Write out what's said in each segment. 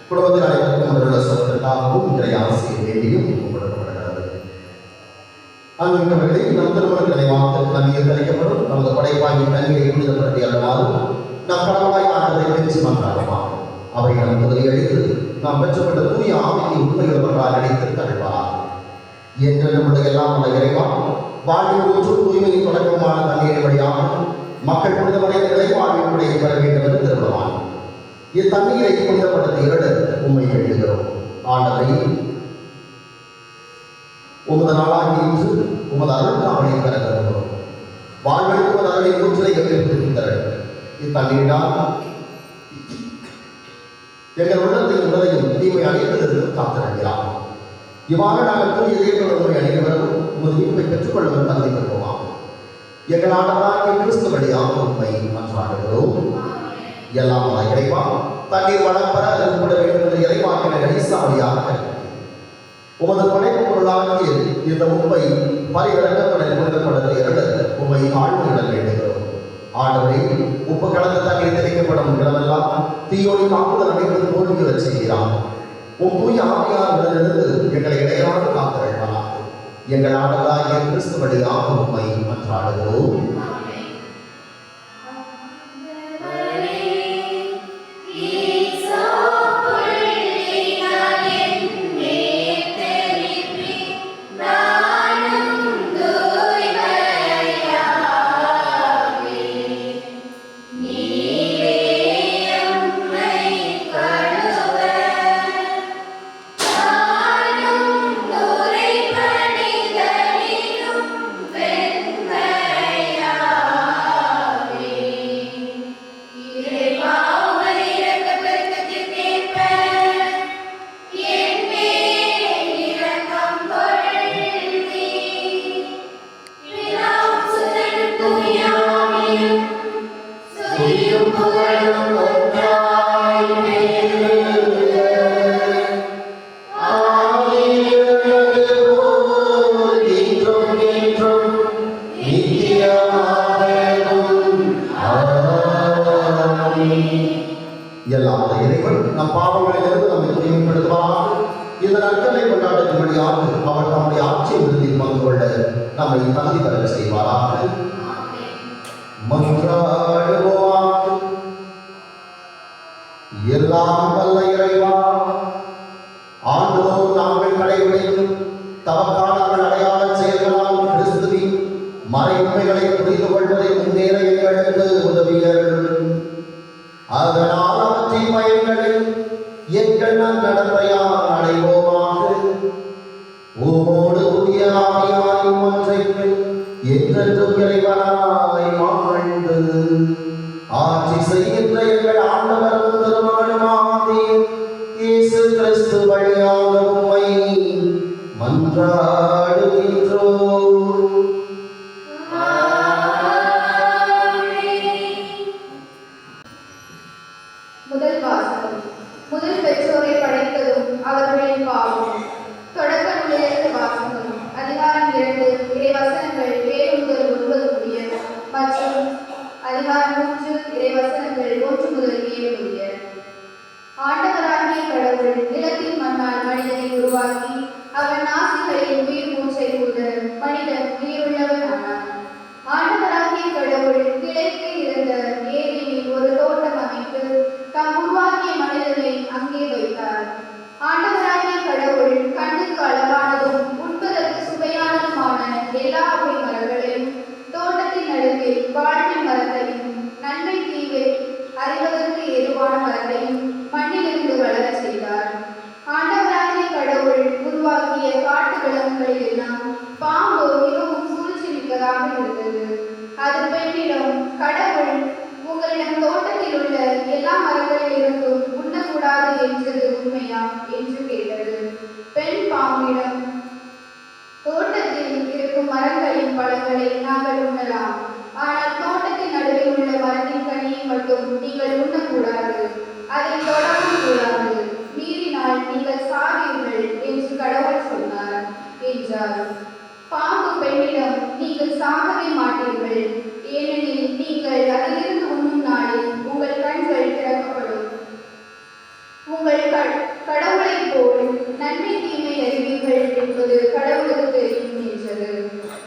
குடும்பத்தில் அனைவருக்கும் மருள சொல்வதற்காகவும் இன்றைய ஆசையை வேண்டியும் ஒப்புக்கொள்ளப்படுகிறது. அன்புமிக்கவர்களே, நம் திருமண நினைவாக நன்மையில் கழிக்கப்படும் நமது படைப்பாய்வின் நன்மையை புனிதப்படுத்தி அல்லவாறு நம் கடவுளாய் ஆண்டதை பெற்று மன்றாடுவோம். அவை நம் முதலியளித்து நாம் பெற்றப்பட்ட தூய ஆவியை உண்மையுள்ளவர்களால் அழைத்து தருவார். என்று நம்முடைய எல்லாம் உள்ள இறைவா, வாழ்வில் ஒன்று தூய்மையின் தொடக்கமான தண்ணீர் வழியாக மக்கள் புனிதமடைந்த நிலைவாழ்வினுடைய பெற வேண்டும் என்று திரும்புவான். இத்தண்ணீரை புனிதப்படுத்தி இரண்டு உண்மை வேண்டுகிறோம். ஆண்டவரை, உமது நாளாகி இன்று உமது அருள்காவலை பெற கருதுகிறோம். வாழ்வெடுத்து உமது அருளை மூச்சலை எதிர்ப்பு தரும். இத்தண்ணீரால் எங்கள் உள்ளத்தையும் உடலையும் தீமை அடைவதற்கு காத்திருக்கிறார். இவ்வாறு நாங்கள் தூய இதயத்தோடு அணிவரும் உமது மீட்பை பெற்றுக்கொள்ளும் தகுதி பெறுவோம். எங்கள் ஆண்டவராகிய கிறிஸ்து வழியாக உண்மை மன்றாடுகிறோம். எல்லாம் இறைவா, தண்ணீர் வளம்பெற ஏற்பட வேண்டும் என்ற இறைவாக்கின கணிசாவளியாக உமது படைப்பு பொருளாகிய இந்த உண்மை பரிவிலக்கத்துடன் புனிதப்படுத்த இரண்டு உண்மை ஆழ்வுடன் வேண்டுகிறோம். ஆண்டவரை, உப்பு கலந்த தண்ணீர் தெளிக்கப்படும் இடமெல்லாம் தீயோடி தாக்குதல் அனைத்து தோல்வியுடன் செய்கிறார். தூய ஆவியார் உடனிருந்து எங்களை இடையராக காத்திருப்பார். எங்கள் ஆண்டவராகிய கிறிஸ்து வழியாக உண்மை மன்றாடுகிறோம். Yeah. இந்த நற்கலை கொண்டாட்டத்தின்படியாக அவர் தம்முடைய ஆட்சி விருதில் பங்கு கொள்ள நம்மை தகுதி பெற செய்வாராக. மன்றாடுவோமாக. எல்லாம் வல்ல இறைவா, ஆண்டோர் நாங்கள் கடைபிடிக்கும் தவக்காலங்கள் அடையாள செயல்களால் கிறிஸ்துவின் மறைமுறைகளை புரிந்து கொள்வதை முன்னேற எங்களுக்கு உதவியர்கள். அதனால் அவற்றின் பயன்களில் எங்கள் நடத்தையால் அடைவோமாக. உமோடு புதிய ஆவியாயும் ஒன்றைக்கு என்றென்றும் இறைவனாய் வாழ்ந்து ஆட்சி செய்கின்ற எங்கள் ஆண்டவரும் திருமகனுமாகிய இயேசு கிறிஸ்து வழியாக உம்மை மன்றாடுகின்றோம். முதல் வாசகம். முதல் பெற்றோரை படைத்ததும் அவர்களின் பாவம். தொடக்க நூலிலிருந்து வாசகம். அதிகாரம் 2 இறைவசனங்கள் 7 முதல் 9 முடிய மற்றும் அதிகாரம் 3 இறைவசனங்கள் 1 முதல் 7 முடிய. ஆண்டவராகிய கடவுள் நிலத்தின் மண்ணால் மனிதனை உருவாக்கி அவன் நாசிகளில் உயிர் மூச்சை ஊத மனிதன் உயிருள்ளவன் ஆனான். ஆண்டவராகிய கடவுள் கிழக்கே இருந்த ஏரியில் ஒரு தோட்டம் அமைத்து தாம் உருவாக்கிய மனிதனை அங்கே வைத்தார். ஆண்டவராகிய கடவுள் கண்ணுக்கு அழகானதும் உண்பதற்கு சுவையானதுமான எல்லா வகை மரங்களையும் தோட்டத்தின் நடுவில் வாழ்வின் மரத்தையும் நன்மை தீவை அறிவதற்கு ஏதுவான மரத்தையும் மண்ணிலிருந்து வளரச் செய்தார். ஆண்டவராகிய கடவுள் உருவாக்கிய காட்டு விலங்குகளில் எல்லாம் பாம்பு மிகவும் சூழ்ச்சி மிக்கதாக இருந்தது. அது பெண்ணிடம், கடவுள் உங்களிடம் தோட்டத்தில் உள்ள எல்லா மரங்களில் இருந்தும் உண்ணக்கூடாது என்றது உண்மையா என்று கேட்டது. பெண் பாம்பிடம், தோட்டத்தில் இருக்கும் மரங்களின் பழங்களை நாங்கள் உண்ணலாம், ஆனால் தோட்டத்தின் நடுவில் உள்ள மரத்தின் கனியை மட்டும் நீங்கள் உண்ணக்கூடாது, அதை தொடவும் கூடாது, மீறினால் நீங்கள் சாவீர்கள் என்று கடவுள் சொன்னார் என்றார். பாம்பு பெண்ணிடம், நீங்கள் சாகவே மாட்டீர்கள், ஏனெனில் நீங்கள் அதிலிருந்து உண்ணும் நாளில் உங்கள் கண்கள் திறக்கப்படும், உங்கள் கடவுளைப் போல் நன்மை தீமை அறிவீர்கள் என்பது கடவுளுக்கு தெரியும் என்றது.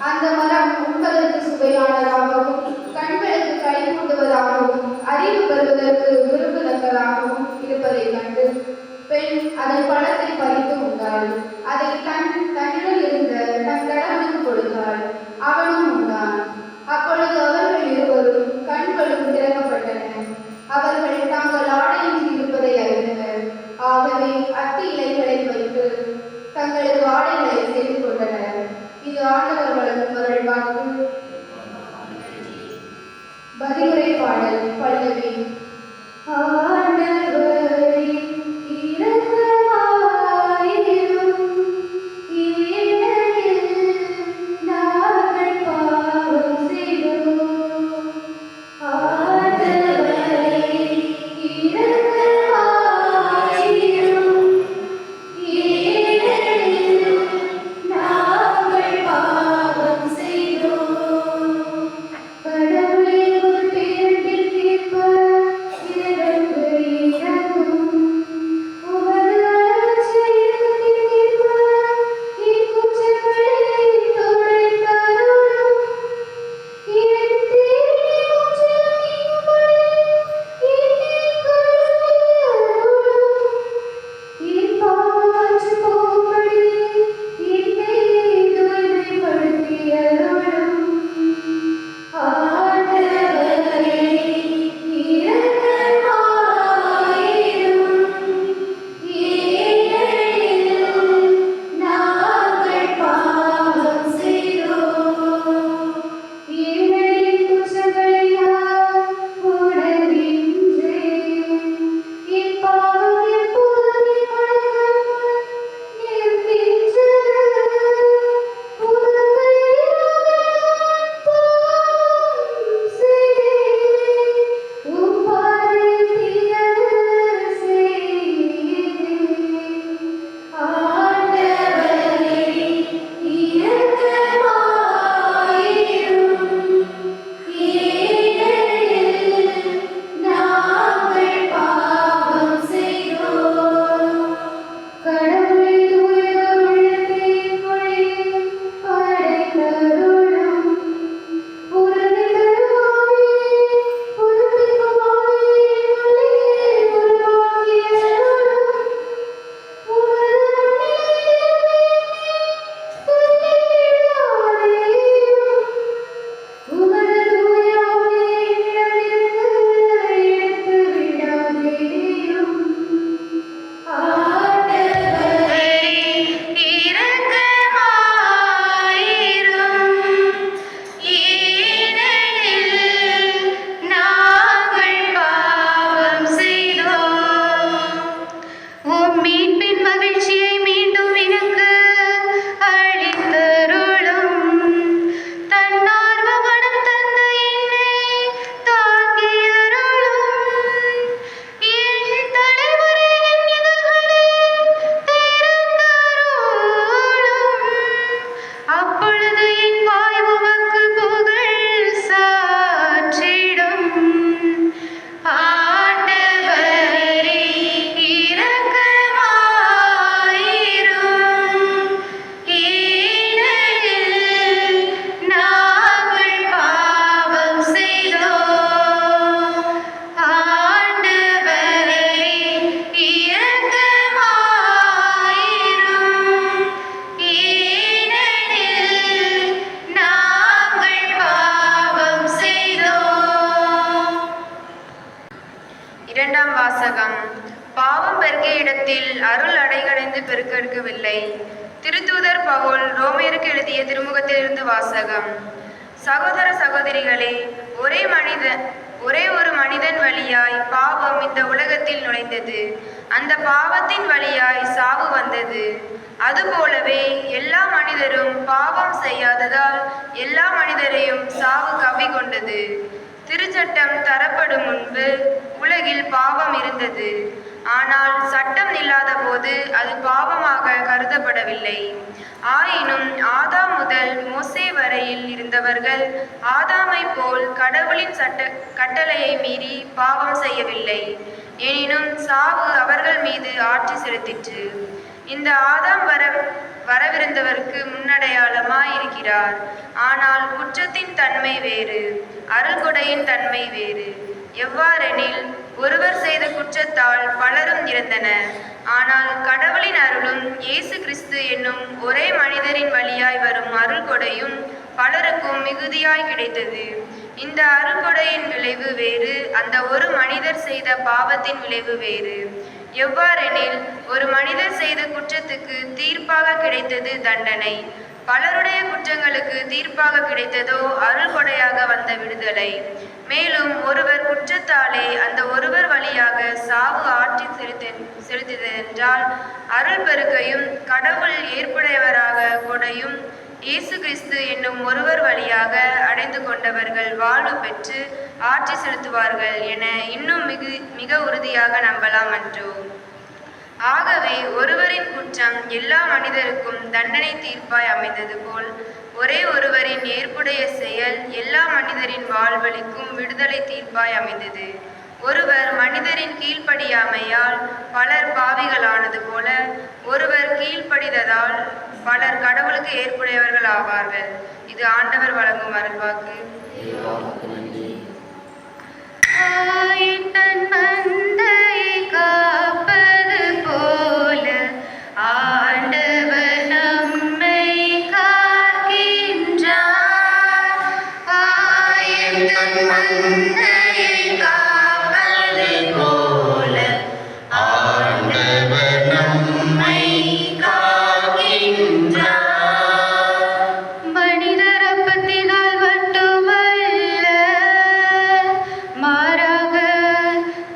அந்த மரம் உண்பதற்கு சுவையானதாகவும் கண்களுக்கு கை கூட்டுவதாகவும் அறிவு பெறுவதற்கு விரும்பத்தக்கதாகவும் இருப்பதைக் கண்டு பெண் அதன் பழத்தை பறித்து உண்டாள். அதை தன்னிடம் இருந்த தன் கணவனுக்கு கொடுத்தாள். அவனும் உண்டான். அப்பொழுது அவர்கள் இருவரும் கண்களும் திறக்கப்பட்டன. அவர்கள் தாங்கள் ஆடையின்றி இருப்பதை அறிந்தனர். ஆகவே அத்தி இலைகளை வைத்து தங்களது ஆடைகளை செய்து கொண்டனர். இது ஆண்டவர் வழங்கும் அருள்வாக்கு. பதிலுரை பாடல் பல்லவி. கடவுளே ஒரு பேரண்டில் கேட்ப இதற்கு அலைகடைந்து பெருக்கெடுக்கவில்லை. திருத்தூதர் பவுல் ரோமையருக்கு எழுதிய திருமுகத்திலிருந்து வாசகம். சகோதர சகோதரிகளே, ஒரே ஒரு மனிதன் வழியாய் பாவம் இந்த உலகத்தில் நுழைந்தது. அந்த பாவத்தின் வழியாய் சாவு வந்தது. அதுபோலவே எல்லா மனிதரும் பாவம் செய்யாததால் எல்லா மனிதரையும் சாவு கவ்விக்கொண்டது. திருச்சட்டம் தரப்படும் முன்பு உலகில் பாவம் இருந்தது. ஆனால் சட்டம் இல்லாத போது அது பாவமாக கருதப்படவில்லை. ஆயினும் ஆதாம் முதல் மோசே வரையில் இருந்தவர்கள் ஆதாமை போல் கடவுளின் கட்டளையை மீறி பாவம் செய்யவில்லை. எனினும் சாவு அவர்கள் மீது ஆட்சி செலுத்திற்று. இந்த ஆதாம் வரவிருந்தவருக்கு முன்னடையாளமாய் இருக்கிறார். ஆனால் குற்றத்தின் தன்மை வேறு, அருள்கொடையின் தன்மை வேறு. எவ்வாறெனில், ஒருவர் செய்த குற்றத்தால் பலரும் இறந்தனர். ஆனால் கடவுளின் அருளும் இயேசு கிறிஸ்து என்னும் ஒரே மனிதரின் வழியாய் வரும் அருள்கொடையும் பலருக்கும் மிகுதியாய் கிடைத்தது. இந்த அருள்கொடையின் விளைவு வேறு, அந்த ஒரு மனிதர் செய்த பாவத்தின் விளைவு வேறு. எவ்வாறெனில், ஒரு மனிதர் செய்த குற்றத்துக்கு தீர்ப்பாக கிடைத்தது தண்டனை. பலருடைய குற்றங்களுக்கு தீர்ப்பாக கிடைத்ததோ அருள்கொடையாக வந்த விடுதலை. மேலும் ஒருவர் குற்றத்தாலே அந்த ஒருவர் வழியாக சாவு ஆட்சி செலுத்தியதென்றால், அருள் பெருக்கையும் கடவுள் ஏற்புடையவராக கொடையும் இயேசு கிறிஸ்து என்னும் ஒருவர் வழியாக அடைந்து கொண்டவர்கள் வாழ்வு பெற்று ஆட்சி செலுத்துவார்கள் என இன்னும் மிக உறுதியாக நம்பலாம் அன்றோ? ஆகவே ஒருவரின் குற்றம் எல்லா மனிதருக்கும் தண்டனை தீர்ப்பாய் அமைந்தது போல், ஒரே ஒருவரின் ஏற்புடைய செயல் எல்லா மனிதரின் வாழ்வழிக்கும் விடுதலை தீர்ப்பாய் அமைந்தது. ஒருவர் மனிதரின் கீழ்ப்படியாமையால் பலர் பாவிகளானது போல, ஒருவர் கீழ்ப்படிததால் பலர் கடவுளுக்கு ஏற்புடையவர்கள் ஆவார்கள். இது ஆண்டவர் வழங்கும் அருள்வாக்கு. தன் மந்தையை காப்பது போல ஆண்டவர் நம்மை காக்கின்றார். தன் மந்தையை காப்பது போல ஆண்டவர் நம்மை காக்கின்றார். மனிதர் அப்பத்தினால் மட்டுமல்ல, மாறாக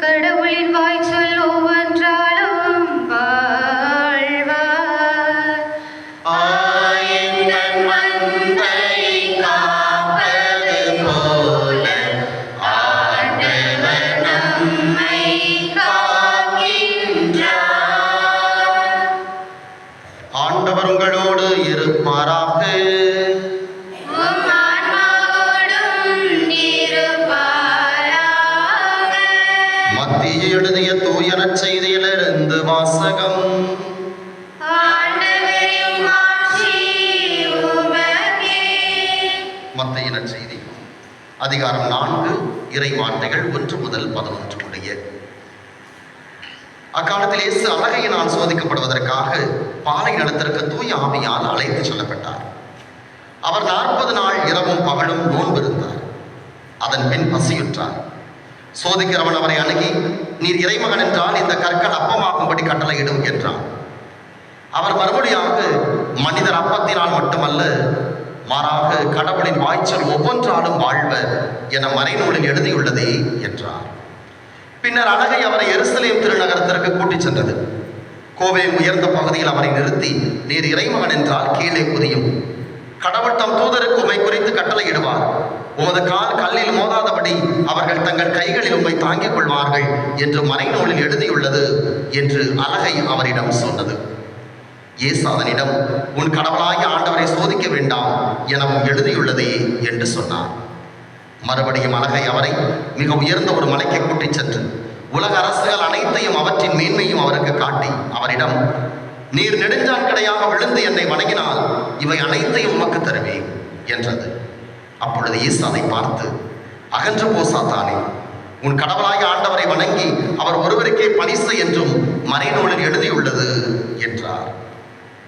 கடவுளின் வாய்ச்சொல் ஒவ்வொன்றாலும் வாழ்வார். தன் மந்தையை காப்பது போல ஆண்டவர் நம்மை காக்கின்றார். ஆண்டவர் உங்களோடு இருப்பாராக. உம் ஆன்மாவோடும் இருப்பாராக. மத்திய எழுதிய தூய நற்செய்தியிலிருந்து வாசகம். ஆண்டவரே, மாட்சி உமக்கே. மத்திய நற்செய்தி அதிகாரம் 4 இறை வார்த்தைகள் 1 முதல் 11 முடிய. அக்காலத்தில் இயேசு அலகையினால் சோதிக்கப்படுவதற்காக பாலை நிலத்திற்கு தூய ஆவியால் அழைத்து செல்லப்பட்டார். அவர் 40 நாள் இரவும் பகலும் நோன்பு இருந்தார். அதன் பின் பசியுற்றார். சோதிக்கிறவன் அவரை அணுகி, நீர் இறைமகன் என்றால் இந்த கற்கள் அப்பமாகும்படி கட்டளையிடும் என்றான். அவர் மறுபடியாக, மனிதர் அப்பத்தினால் மட்டுமல்ல, மாறாக கடவுளின் வாய்ச்சல் ஒவ்வொன்றாலும் வாழ்வர் என மறைநூலில் எழுதியுள்ளதே என்றார். பின்னர் அலகை அவரை எருசலேம் திருநகரத்திற்கு கூட்டிச் சென்றது. கோவிலின் உயர்ந்த பகுதியில் அவரை நிறுத்தி, நீர் இறைமகன் என்றால் கீழே குதியும். கடவுள் தம் தூதருக்கு உம்மை குறித்து கட்டளையிடுவார். உமது கால் கல்லில் மோதாதபடி அவர்கள் தங்கள் கைகளில் உம்மை தாங்கிக் கொள்வார்கள் என்று மறைநூலில் எழுதியுள்ளது என்று அலகை அவரிடம் சொன்னது. இயேசு அதனிடம், உன் கடவுளாகிய ஆண்டவரை சோதிக்க வேண்டாம் எனவும் எழுதியுள்ளதே என்று சொன்னார். மறுபடியும் அலகை அவரை மிக உயர்ந்த ஒரு மலைக்கு கூட்டிச் சென்று உலக அரசுகள் அனைத்தையும் அவற்றின் மேன்மையும் அவருக்கு காட்டி அவரிடம், நீர் நெடுஞ்சான்கடையாக விழுந்து என்னை வணங்கினால் இவை அனைத்தையும் உமக்கு தருவேன் என்றது. அப்பொழுது இயேசு அதை பார்த்து, அகன்று போ சாத்தானே, உன் கடவுளாகிய ஆண்டவரை வணங்கி அவர் ஒருவருக்கே பணிசு என்றும் மறைநூலில் எழுதியுள்ளது என்றார்.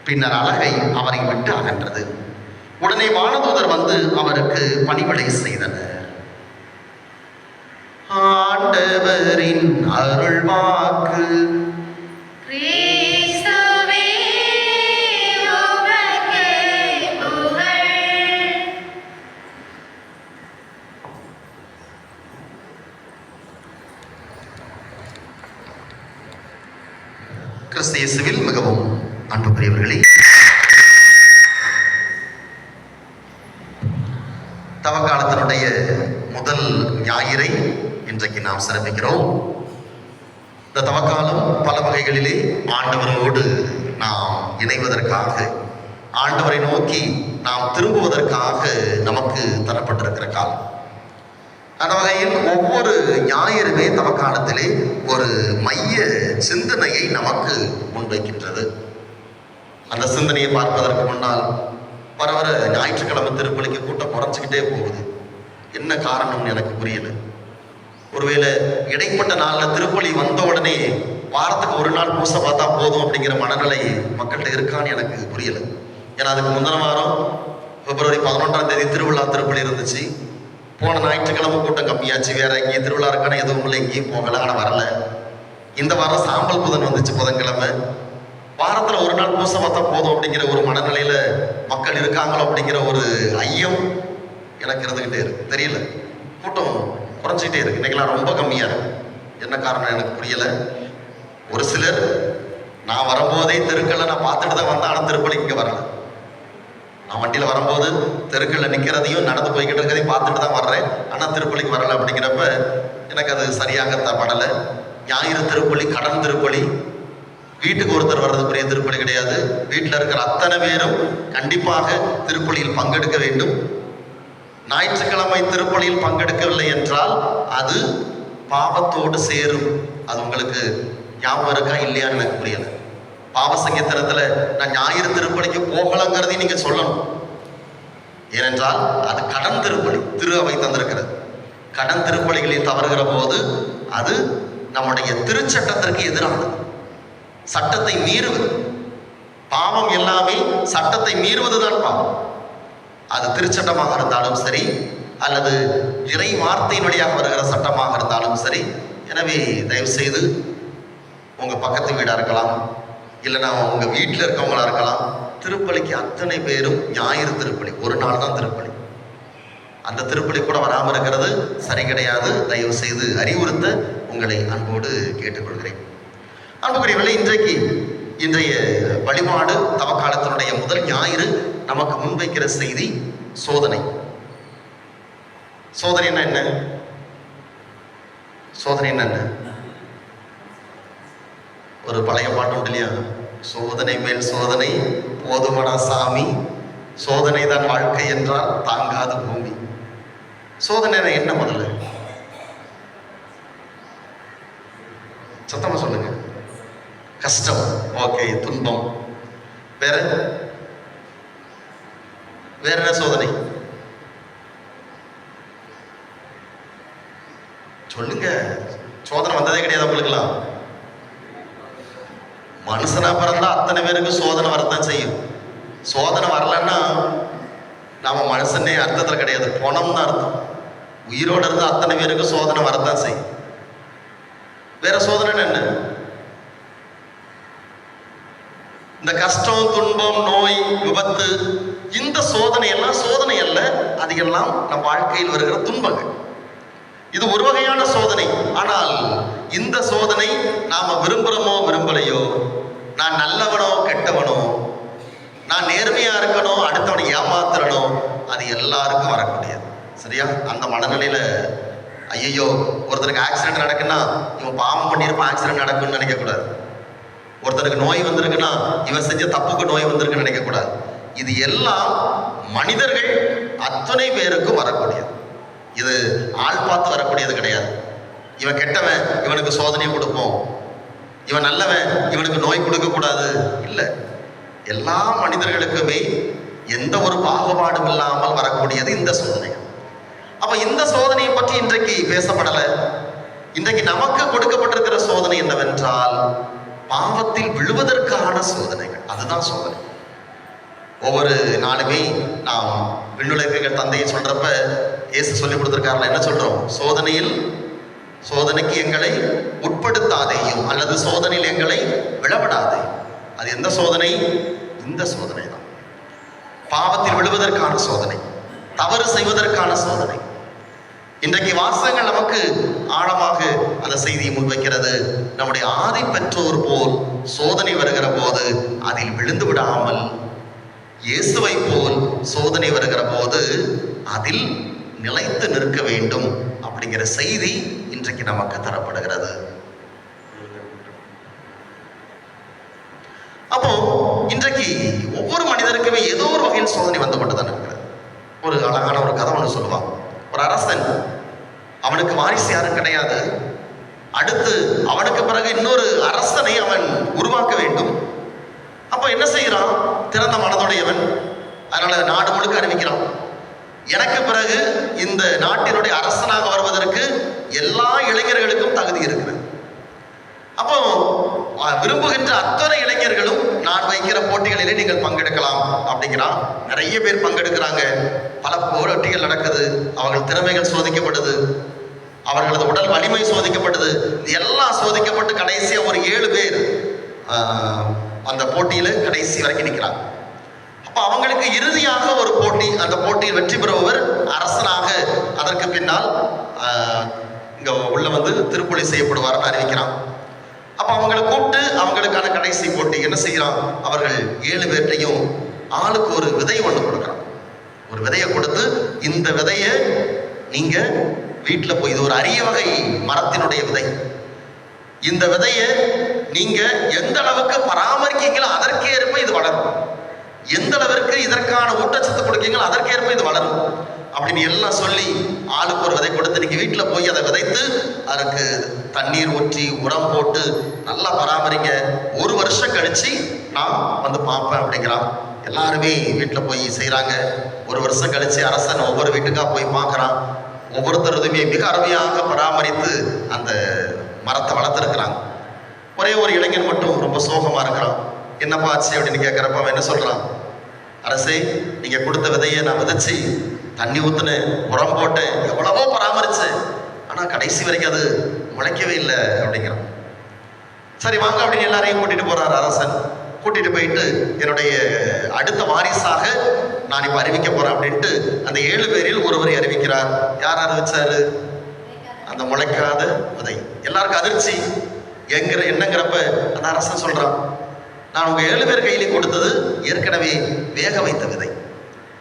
பின்னர் அலகை அவரை விட்டு அகன்றது. உடனே வானதூதர் வந்து அவருக்கு பணிவிடை செய்தனர். ஆண்டவரின் அருள்வாக்கு. கிறிஸ்துவே கிறிஸ்து இயேசுவில் மிகவும் அன்புக்குரியவர்களே, தவக்காலத்தினுடைய முதல் ஞாயிறை இன்றைக்கு நாம் சிறப்பிக்கிறோம். இந்த தவக்காலம் பல வகைகளிலே ஆண்டவரோடு நாம் இணைவதற்காக, ஆண்டவரை நோக்கி நாம் திரும்புவதற்காக நமக்கு தரப்பட்டிருக்கிற காலம். அந்த வகையில் ஒவ்வொரு ஞாயிறுமே தவக்காலத்திலே ஒரு மைய சிந்தனையை நமக்கு முன்வைக்கின்றது. அந்த சிந்தனையை பார்ப்பதற்கு முன்னால் வர வர ஞாயிற்றுக்கிழமை திருப்பலிக்கு கூட்டம் குறைச்சிக்கிட்டே போகுது. என்ன காரணம்னு எனக்கு புரியல. ஒருவேளை இடைப்பட்ட நாளில் திருப்பலி வந்த உடனே வாரத்துக்கு ஒரு நாள் பூசை பார்த்தா போதும் அப்படிங்கிற மனநிலை மக்கள்கிட்ட இருக்கான்னு எனக்கு புரியல. ஏன்னா அதுக்கு முந்தின வாரம் பிப்ரவரி 11ஆம் தேதி திருவிழா திருப்பலி இருந்துச்சு. போன ஞாயிற்றுக்கிழமை கூட்டம் கம்மியாச்சு. வேற எங்கேயும் திருவிழா இருக்கான எதுவும் இல்லை, எங்கேயும் போகலை, ஆனால் வரல. இந்த வாரம் சாம்பல் புதன் வந்துச்சு, புதன்கிழமை. வாரத்தில் ஒரு நாள் பூசை பார்த்தா போதும் அப்படிங்கிற ஒரு மனநிலையில மக்கள் இருக்காங்களோ அப்படிங்கிற ஒரு ஐயம் எனக்கு இருந்துகிட்டே இருக்கு. தெரியல, கூட்டம் குறைஞ்சிக்கிட்டே இருக்கு. இன்னைக்கெல்லாம் ரொம்ப கம்மியா இருக்கு. என்ன காரணம் எனக்கு புரியல. ஒரு சிலர் நான் வரும்போதே தெருக்களை நான் பார்த்துட்டு தான் வந்தேன், ஆனால் திருப்பலிக்கு இங்கே வரல. நான் வண்டியில் வரும்போது தெருக்களில் நிற்கிறதையும் நடந்து போய்கிட்டு இருக்கிறதையும் பார்த்துட்டு தான் வர்றேன், ஆனால் திருப்பலிக்கு வரலை. அப்படிங்கிறப்ப எனக்கு அது சரியாக படலை. ஞாயிறு திருப்பலி கடன் திருப்பலி, வீட்டுக்கு ஒருத்தர் வர்றது பெரிய திருப்பலி கிடையாது. வீட்டில் இருக்கிற அத்தனை பேரும் கண்டிப்பாக திருப்பலியில் பங்கெடுக்க வேண்டும். ஞாயிற்றுக்கிழமை திருப்பலியில் பங்கெடுக்கவில்லை என்றால் அது பாவத்தோடு சேரும். அது உங்களுக்கு ஞாபகம் இருக்கா இல்லையான்னு எனக்கு புரியல. பாவ சங்கீதத்துல நான் ஞாயிறு திருப்பலிக்கு போகலங்கிறதையும் நீங்க சொல்லணும். ஏனென்றால் அது கடன் திருப்பலி, திரு அவை தந்திருக்கிறது. கடன் திருப்பலிகளில் தவறுகிற போது அது நம்முடைய திருச்சட்டத்திற்கு எதிரானது, சட்டத்தை மீறுவது. பாவம் எல்லாமே சட்டத்தை மீறுவதுதான் பாவம். அது திருச்சட்டமாக இருந்தாலும் சரி, அல்லது இறை வார்த்தையின் வழியாக வருகிற சட்டமாக இருந்தாலும் சரி. எனவே தயவு செய்து உங்க பக்கத்து வீடா இருக்கலாம், இல்லைன்னா உங்க வீட்டில் இருக்கவங்களா இருக்கலாம், திருப்பலிக்கு அத்தனை பேரும் ஞாயிறு திருப்பலி ஒரு நாள் தான் திருப்பலி. அந்த திருப்பலி கூட வராமல் இருக்கிறது சரி கிடையாது. தயவு செய்து அறிவுறுத்த உங்களை அன்போடு கேட்டுக்கொள்கிறேன். அன்புக்குரியவர்களே, இன்றைய வழிபாடு தவக்காலத்தினுடைய முதல் ஞாயிறு நமக்கு முன்வைக்கிற செய்தி சோதனை. சோதனைன்னா என்ன? சோதனைன்னா என்ன? ஒரு பழைய பாட்டு உண்டு இல்லையா? சோதனை மேல் சோதனை போதுமடா சாமி, சோதனை தான் வாழ்க்கை என்றால் தாங்காது பூமி. சோதனை என்ன? முதல்ல சத்தமா சொல்லுங்க. கஷ்டம், ஓகே. துன்பம், வேற என்ன சோதனை சொல்லுங்க. சோதனை வந்ததே கிடையாது உங்களுக்குலாம். மனுஷனா பிறந்தா அத்தனை பேருக்கு சோதனை வரத்தான் செய்யும். சோதனை வரலன்னா நாம மனுஷனே அர்த்தத்துல கிடையாது, பணம் தான் அர்த்தம். உயிரோடு இருந்து அத்தனை பேருக்கு சோதனை வரத்தான் செய்யும். வேற சோதனை என்ன? இந்த கஷ்டம், துன்பம், நோய், விபத்து, இந்த சோதனை எல்லாம் சோதனை அல்ல. அது எல்லாம் நம் வாழ்க்கையில் வருகிற துன்பங்கள். இது ஒரு வகையான சோதனை. ஆனால் இந்த சோதனை நாம விரும்புறோமோ விரும்பலையோ, நான் நல்லவனோ கெட்டவனோ, நான் நேர்மையா இருக்கணும் அடுத்தவனை ஏமாத்துறனோ, அது எல்லாருக்கும் வரக்கூடியது. சரியா? அந்த மனநிலையில ஐயோ ஒருத்தருக்கு ஆக்சிடென்ட் நடக்குன்னா இவன் பாவம் பண்ணியிருப்பான் ஆக்சிடென்ட் நடக்குன்னு நினைக்கக்கூடாது. ஒருத்தருக்கு நோய் வந்திருக்குன்னா இவன் செஞ்ச தப்புக்கு நோய் வந்திருக்குன்னு நினைக்கக்கூடாது. இது எல்லாம் மனிதர்கள் அத்தனை பேருக்கும் வரக்கூடியது. இது ஆள் பார்த்து வரக்கூடியது கிடையாது. இவன் கெட்டவன் இவனுக்கு சோதனையை கொடுப்போம், இவன் நல்லவன் இவனுக்கு நோய் கொடுக்கக்கூடாது, இல்லை. எல்லா மனிதர்களுக்குமே எந்த ஒரு பாகுபாடும் இல்லாமல் வரக்கூடியது இந்த சோதனை. அப்ப இந்த சோதனையை பற்றி இன்றைக்கு பேசப்படலை. இன்றைக்கு நமக்கு கொடுக்கப்பட்டிருக்கிற சோதனை என்னவென்றால் பாவத்தில் விழுவதற்கான சோதனைகள். அதுதான் சோதனை. ஒவ்வொரு நாளுமே நாம் விண்ணுலகிற தந்தையை சொல்றப்ப இயேசு சொல்லி கொடுத்திருக்காருல, என்ன சொல்றோம்? சோதனைக்கு எங்களை உட்படுத்தாதேயும், அல்லது சோதனையில் எங்களை விழவிடாதே. அது எந்த சோதனை? இந்த சோதனை தான். பாவத்தில் விழுவதற்கான சோதனை, தவறு செய்வதற்கான சோதனை. இன்றைக்கு வாசகங்கள் நமக்கு ஆழமாக அந்த செய்தியை முன்வைக்கிறது. நம்முடைய ஆதி பெற்றோர் போல் சோதனை வருகிற போது அதில் விழுந்து விடாமல், இயேசுவை போல் சோதனை வருகிற போது அதில் நிலைத்து நிற்க வேண்டும் அப்படிங்கிற செய்தி இன்றைக்கு நமக்கு தரப்படுகிறது. அப்போ இன்றைக்கு ஒவ்வொரு மனிதருக்குமே ஏதோ ஒரு வகையில் சோதனை வந்து கொண்டுதான் இருக்கிறது. ஒரு அழகான ஒரு கதை ஒன்று சொல்லுவான். ஒரு அரசன், அவனுக்கு வாரிசு யாரும் கிடையாது. அடுத்து அவனுக்கு பிறகு இன்னொரு அரசனை அவன் உருவாக்க வேண்டும். அப்போ என்ன செய்கிறான்? திறந்த மனதுடையவன், அதனால நாடு முழுக்க அறிவிக்கிறான், எனக்கு பிறகு இந்த நாட்டினுடைய அரசனாக வருவதற்கு எல்லா இளைஞர்களுக்கும் தகுதி இருக்கிறது. அப்போ விரும்புகின்ற அத்தனை இளைஞர்களும் நான் வைக்கிற போட்டிகளிலே நீங்கள் பங்கெடுக்கலாம் அப்படிங்கிறான். நிறைய பேர் பங்கெடுக்கிறாங்க. பல போட்டிகள் நடக்குது. அவர்கள் திறமைகள் சோதிக்கப்படுது, அவர்களது உடல் வலிமை சோதிக்கப்படுது. எல்லாம் சோதிக்கப்பட்டு கடைசியா ஒரு 7 பேர் அந்த போட்டியில கடைசி வரைக்கும் நிற்கிறாங்க. அப்ப அவங்களுக்கு இறுதியாக ஒரு போட்டி, அந்த போட்டியில் வெற்றி பெறுபவர் அரசனாக அதற்கு பின்னால் இங்க உள்ள வந்து திருப்பொழி செய்யப்படுவார்னு அறிவிக்கிறான். அப்ப அவங்களை கூப்பிட்டு அவங்களுக்கான கடைசி போட்டி என்ன செய்யறான்? அவர்கள் 7 பேர்ட்டையும் ஆளுக்கு ஒரு விதை ஒன்று கொடுக்குறான். ஒரு விதையை கொடுத்து, இந்த விதையை நீங்க வீட்டுல போய், இது ஒரு அரிய வகை மரத்தினுடைய விதை, இந்த விதையை நீங்க எந்த அளவுக்கு பராமரிக்கீங்களோ அதற்கேற்ப இது வளரும், எந்த அளவிற்கு இதற்கான ஊட்டச்சத்து கொடுக்கீங்களோ அதற்கேற்ப இது வளரும் அப்படின்னு எல்லாம் சொல்லி ஆளுக்கு ஒரு விதை கொடுத்து நீங்க வீட்டுல போய் அதை விதைத்து அதற்கு தண்ணீர் ஊற்றி உரம் போட்டு நல்லா பராமரிங்க, 1 வருஷம் கழிச்சு நான் வந்து பார்ப்பேன் அப்படிங்கிறான். எல்லாருமே வீட்டுல போய் செய்யறாங்க. 1 வருஷம் கழிச்சு அரசன் ஒவ்வொரு வீட்டுக்கா போய் பார்க்கறான். ஒவ்வொருத்தருதுமே மிக அருமையாக பராமரித்து அந்த மரத்தை வளர்த்துருக்கிறாங்க. ஒரே ஒரு இளைஞன் மட்டும் ரொம்ப சோகமா இருக்கிறான். என்னப்பா ஆச்சு அப்படின்னு கேட்கிறப்ப அவன் என்ன சொல்றான்? அரசே, நீங்க கொடுத்த விதையை நான் விதைச்சு தண்ணி ஊத்துனேன், உரம் போட்டேன், எவ்வளவோ பராமரிச்சேன், ஆனா கடைசி வரைக்கும் அது முளைக்கவே இல்லை அப்படிங்கிறான். சரி வாங்க அப்படின்னு எல்லாரையும் கூட்டிட்டு போறாரு அரசன். கூட்டிட்டு போயிட்டு என்னுடைய அடுத்த வாரிசாக நான் இப்ப அறிவிக்க போறேன் அப்படின்ட்டு அந்த 7 பேரில் ஒருவரை அறிவிக்கிறார். யார் அறிவிச்சாரு? அந்த முளைக்காத விதை. எல்லாருக்கும் அதிர்ச்சி என்னங்கிறப்ப அந்த அரசன் சொல்றான், நான் உங்க 7 பேர் கையிலே கொடுத்தது ஏற்கனவே வேக வைத்த விதை,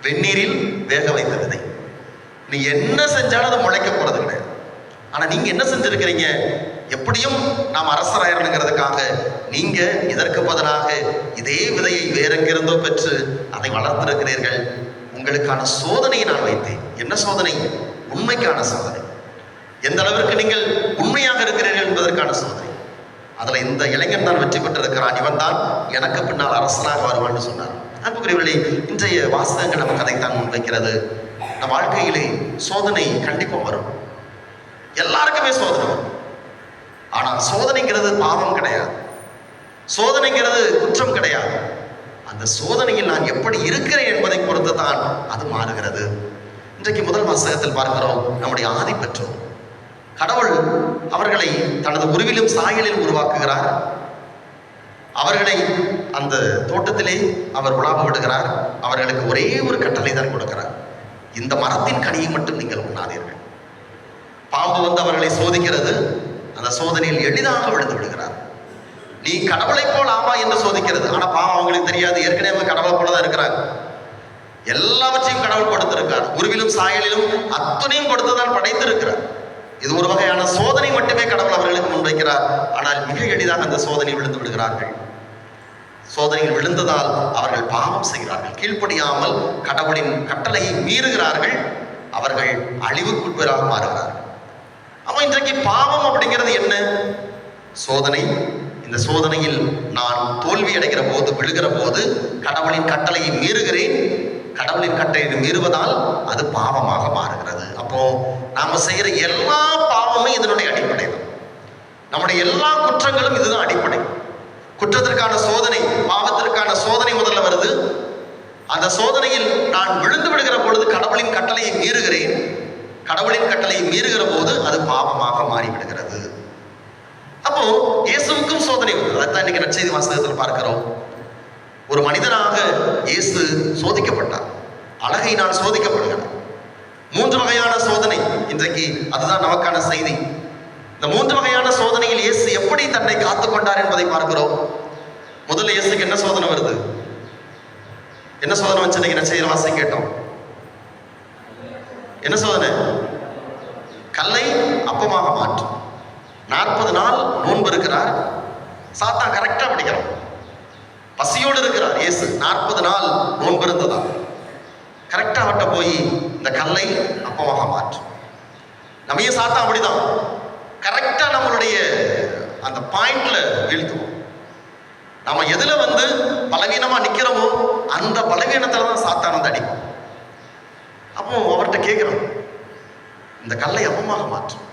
வெந்நீரில் வேக வைத்த விதை. நீ என்ன செஞ்சாலும் அது முளைக்க போறது கிடையாது. ஆனா நீங்க என்ன செஞ்சிருக்கிறீங்க? எப்படியும் நாம் அரசராயிருங்கிறதுக்காக நீங்க இதற்கு பதிலாக இதே விதையை வேறெங்கிருந்தோ பெற்று அதை வளர்த்திருக்கிறீர்கள். உங்களுக்கான சோதனையை நான் வைத்தேன். என்ன சோதனை? உண்மைக்கான சோதனை. எந்த அளவிற்கு நீங்கள் உண்மையாக இருக்கிறீர்கள் என்பதற்கான சோதனை. அதுல இந்த இளைஞன் தான் வெற்றி பெற்றிருக்கிறான், இவன் தான் எனக்கு பின்னால் அரசனாக வருவான்னு சொன்னார். அன்புக்குரியவர்களே, இன்றைய வாசகங்கள் நமக்கு அதைத்தான் முன்வைக்கிறது. நம் வாழ்க்கையிலே சோதனை கண்டிப்பா வரும். எல்லாருக்குமே சோதனை வரும். ஆனால் சோதனைங்கிறது பாவம் கிடையாது, சோதனைங்கிறது குற்றம் கிடையாது. அந்த சோதனையில் நான் எப்படி இருக்கிறேன் என்பதை பொறுத்து தான் அது மாறுகிறது. இன்றைக்கு முதல் வாசகத்தில் பார்க்கிறோம், நம்முடைய ஆதி பெற்றோர் கடவுள் அவர்களை தனது உருவிலும் சாயலில் உருவாக்குகிறார். அவர்களை அந்த தோட்டத்திலே அவர் உலாவ விடுகிறார். அவர்களுக்கு ஒரே ஒரு கட்டளை தான் கொடுக்கிறார், இந்த மரத்தின் கனியை மட்டும் நீங்கள் உண்ணாதீர்கள். பாம்பு வந்து அவர்களை சோதிக்கிறது. அந்த சோதனையில் எளிதாக விழுந்து விடுகிறார். நீ கடவுளை போல் ஆமா என்று சோதிக்கிறது. ஆனா பாவம் அவங்களுக்கு தெரியாது, ஏற்கனவே கடவுளை போலதான் இருக்கிறாங்க. எல்லாவற்றையும் கடவுள் கொடுத்திருக்கார். உருவிலும் சாயலிலும் அத்தனையும் கொடுத்துதான் படைத்திருக்கிறார். இது ஒரு வகையான சோதனை மட்டுமே கடவுள் அவர்களுக்கு முன்வைக்கிறார். ஆனால் மிக எளிதாக அந்த சோதனையில் விழுந்து விடுகிறார்கள். சோதனையில் விழுந்ததால் அவர்கள் பாவம் செய்கிறார்கள், கீழ்ப்படியாமல் கடவுளின் கட்டளையை மீறுகிறார்கள். அவர்கள் அழிவுக்குட்பராக மாறுகிறார்கள். அப்ப இன்றைக்கு பாவம் அப்படிங்கிறது என்ன? சோதனை. இந்த சோதனையில் நான் தோல்வி அடைகிற போது, விழுகிற போது கடவுளின் கட்டளையை மீறுகிறேன். கடவுளின் கட்டளையை மீறுவதால் அது பாவமாக மாறுகிறது. அப்போ நாம செய்யற எல்லா பாவமும் இதனுடைய அடிப்படை தான். நம்முடைய எல்லா குற்றங்களும் இதுதான் அடிப்படை. குற்றத்திற்கான சோதனை, பாவத்திற்கான சோதனை முதல்ல வருது. அந்த சோதனையில் நான் விழுந்து விடுகிற பொழுது கடவுளின் கட்டளையை மீறுகிறேன். கடவுளின் கட்டளையை மீறுகிற போது அது பாவமாக மாறிவிடுகிறது. அப்போ இயேசுவுக்கும் சோதனை வருது. அதான் இன்னைக்கு நற்செய்தி வாசகத்தில் பார்க்கிறோம். ஒரு மனிதனாக இயேசு சோதிக்கப்பட்டார், அழகையினால் சோதிக்கப்படுகிறார். 3 வகையான சோதனை இன்றைக்கு, அதுதான் நமக்கான செய்தி. இந்த 3 வகையான சோதனையில் இயேசு எப்படி தன்னை காத்துக் கொண்டார் என்பதை பார்க்கிறோம். முதல்ல இயேசுக்கு என்ன சோதனை வருது? என்ன சோதனை வச்சு நீங்க நற்செய்தியில வாசி கேட்டோம்? என்ன சோதனை? கல்லை அப்பமாக மாற்றும். 40 நாள் நோன்பு இருக்கிறார். சாத்தான் கரெக்டா பிடிக்கிறான். பசியோடு இருக்கிறார் இயேசு. 40 நாள் நோன்பு இருந்ததா? கரெக்டா அவட்ட போய் இந்த கல்லை அப்பமாக மாற்றும். நம்ம சாத்தான் அப்படிதான் கரெக்டா நம்மளுடைய அந்த பாயிண்ட்ல வீழ்த்துவோம். நம்ம எதுல பலவீனமா நிக்கிறோமோ அந்த பலவீனத்துல தான் சாத்தான் அடிக்கும். அப்போ அவர்கிட்ட கேட்கிறோம், இந்த கல்லை அப்பமாக மாற்றும்.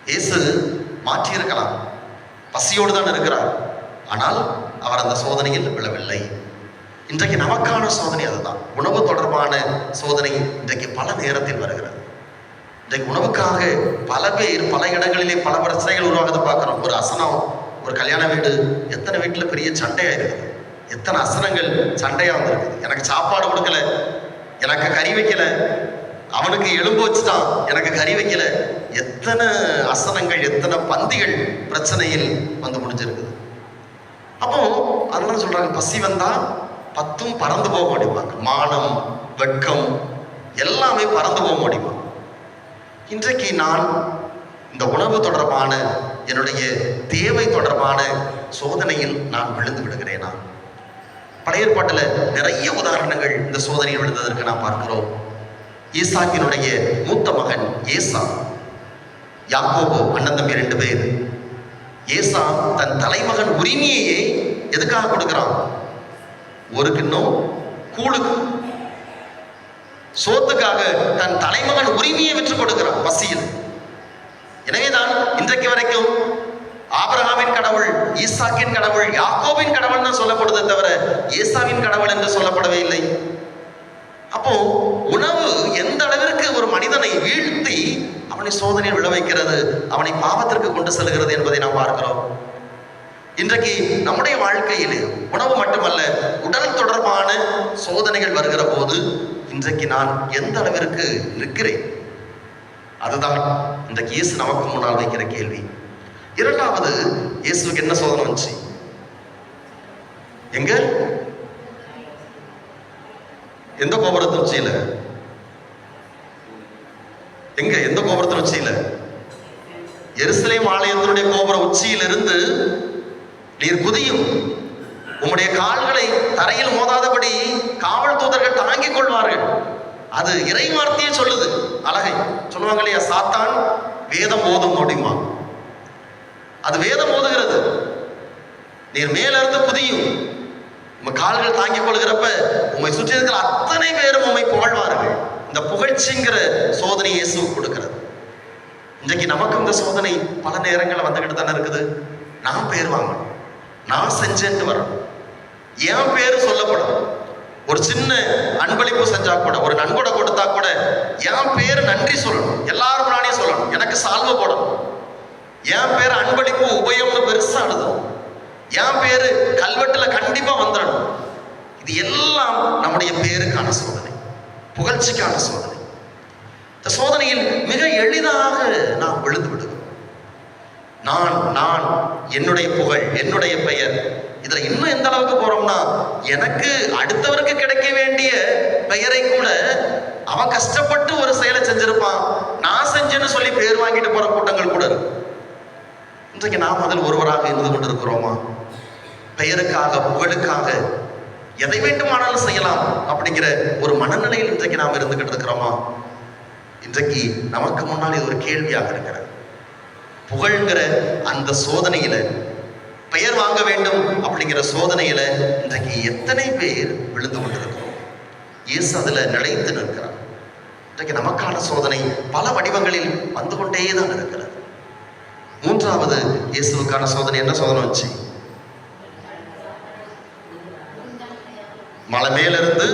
இயேசு மாற்றி இருக்கலாம், பசியோடு தான் இருக்கிறார். ஆனால் அவர் அந்த சோதனையில் விழவில்லை. இன்றைக்கு நமக்கான சோதனை அதுதான். உணவு தொடர்பான சோதனை இன்றைக்கு பல நேரத்தில் வருகிறது. இன்றைக்கு உணவுக்காக பல பேர் பல இடங்களிலே பல பிரச்சனைகள் உருவாகுது பார்க்கிறோம். ஒரு அசனம், ஒரு கல்யாண வீடு, எத்தனை வீட்டில் பெரிய சண்டையா இருக்குது, எத்தனை அசனங்கள் சண்டையா வந்துருக்குது. எனக்கு சாப்பாடு கொடுக்கல, எனக்கு கறி வைக்கல, அவனுக்கு எலும்பு வச்சுட்டான், எனக்கு கறி வைக்கல. எத்தனை அசனங்கள், எத்தனை பந்திகள் பிரச்சனையில் முடிஞ்சிருக்குது. அப்போ அதெல்லாம் சொல்றாங்க, பசி வந்தா 10ம் பறந்து போக முடியுமாங்க. மானம், வெட்கம் எல்லாமே பறந்து போக முடியுமா? இன்றைக்கு நான் இந்த உணவு தொடர்பான என்னுடைய தேவை தொடர்பான சோதனையில் நான் விழுந்து விடுகிறேனா? பழைய ஏற்பாட்டில் நிறைய உதாரணங்கள் இந்த சோதனையில் விழுந்ததற்கு நாம் பார்க்கிறோம். ஈசாக்கினுடைய மூத்த மகன் ஏசா, யாக்கோபு அண்ணன் தம்பி 2 பேர். ஏசா தன் தலைமகன் உரிமையை எதுக்காக கொடுக்கிறான்? ஒரு கிண்ணம் கூழுக்கு, சோத்துக்காக தன் தலைமகன் உரிமையை விற்று கொடுக்கிறான் பசியில். எனவேதான் இன்றைக்கு வரைக்கும் ஆபிரகாமின் கடவுள், ஈசாக்கின் கடவுள், யாக்கோபின் கடவுள் தான் சொல்லப்படுதே தவிர ஏசாவின் கடவுள் என்று சொல்லப்படவே இல்லை. அப்போ உணவு எந்த அளவிற்கு ஒரு மனிதனை வீழ்த்தி அவனை சோதனையில் விழ வைக்கிறது, அவனை பாவத்திற்கு கொண்டு செல்கிறது என்பதை நாம் பார்க்கிறோம். இன்றைக்கு நம்முடைய வாழ்க்கையில் உணவு மட்டுமல்ல, உடல் தொடர்பான சோதனைகள் வருகிற போது இன்றைக்கு நான் எந்த அளவிற்கு நிற்கிறேன்? அதுதான் இன்றைக்கு இயேசு நமக்கு முன்னால் வைக்கிற கேள்வி. இரண்டாவது, இயேசுக்கு என்ன சோதனை வந்துச்சு? எங்க? எந்த கோபுரத்தின் உச்சியில? எங்க? எந்த கோபுரத்தின் உச்சியில? எருசலேம் ஆலயத்தினுடைய கோபுர உச்சியிலிருந்து நீர் குதியும், உம்முடைய கால்களை தரையில் மோதாதபடி காவல் தூதர்கள் தாங்கிக் கொள்வார்கள். அது இறை வார்த்தையை சொல்லுது. அழகை சொல்லுவாங்க இல்லையா, சாத்தான் வேதம் ஓதும் முடியுமா? அது வேதம் ஓதுகிறது. நீர் மேல இருந்து குதியும், உங்க கால்கள் தாங்கிக் கொள்கிறப்ப உண்மை சுற்றி இருக்கிற அத்தனை பேரும் உண்மை புகழ்வார்கள். இந்த புகழ்ச்சிங்கிற சோதனை இயேசு கொடுக்கிறது. இன்றைக்கு நமக்கு இந்த சோதனை பல நேரங்களில் வந்துகிட்டு தானே இருக்குது. நான் பேர் வாங்கணும், நான் செஞ்சேன்ட்டு வரணும், என் பேர் சொல்லப்படும். ஒரு சின்ன அன்பளிப்பு செஞ்சா கூட, ஒரு நன்கொடை கொடுத்தா கூட என் பேர் நன்றி சொல்லணும், எல்லாரும் முன்னாடியே சொல்லணும், எனக்கு சால்வை போடணும், என் பேர் அன்பளிப்பு உபயம்னு பெருசா எழுதணும், என் பேரு கல்வெட்டுல கண்டிப்பா வந்துடணும். இது எல்லாம் நம்முடைய பேருக்கான சோதனை, புகழ்ச்சிக்கான சோதனை. இந்த சோதனையில் மிக எளிதாக நாம் விழுந்து விடுவோம். நான் நான் என்னுடைய புகழ், என்னுடைய பெயர், இதுல இன்னும் எந்த அளவுக்கு போறோம்னா, எனக்கு அடுத்தவருக்கு கிடைக்க வேண்டிய பெயரை கூட அவன் கஷ்டப்பட்டு ஒரு செயலை செஞ்சிருப்பான், நான் செஞ்சேன்னு சொல்லி பேர் வாங்கிட்டு போற கூட்டங்கள் கூட இருக்கு. இன்றைக்கு நாம் அதில் ஒருவராக இருந்து கொண்டிருக்கிறோமா? பெயருக்காக, புகழுக்காக எதை வேண்டுமானாலும் செய்யலாம் அப்படிங்கிற ஒரு மனநிலையில் இன்றைக்கு நாம் இருந்துகிட்டு இருக்கிறோமா? இன்றைக்கு நமக்கு முன்னால் இது ஒரு கேள்வியாக இருக்கிறது. புகழ்ங்கிற அந்த சோதனையில, பெயர் வாங்க வேண்டும் அப்படிங்கிற சோதனையில இன்றைக்கு எத்தனை பேர் விழுந்து கொண்டிருக்கிறோம்? இயேசு அதுல நிலைத்து நிற்கிறார். இன்றைக்கு நமக்கான சோதனை பல வடிவங்களில் வந்து கொண்டே தான் இருக்கிறது. மூன்றாவது, இயேசுவுக்கான சோதனை என்ன சோதனை வச்சு? மலை மேலிருந்து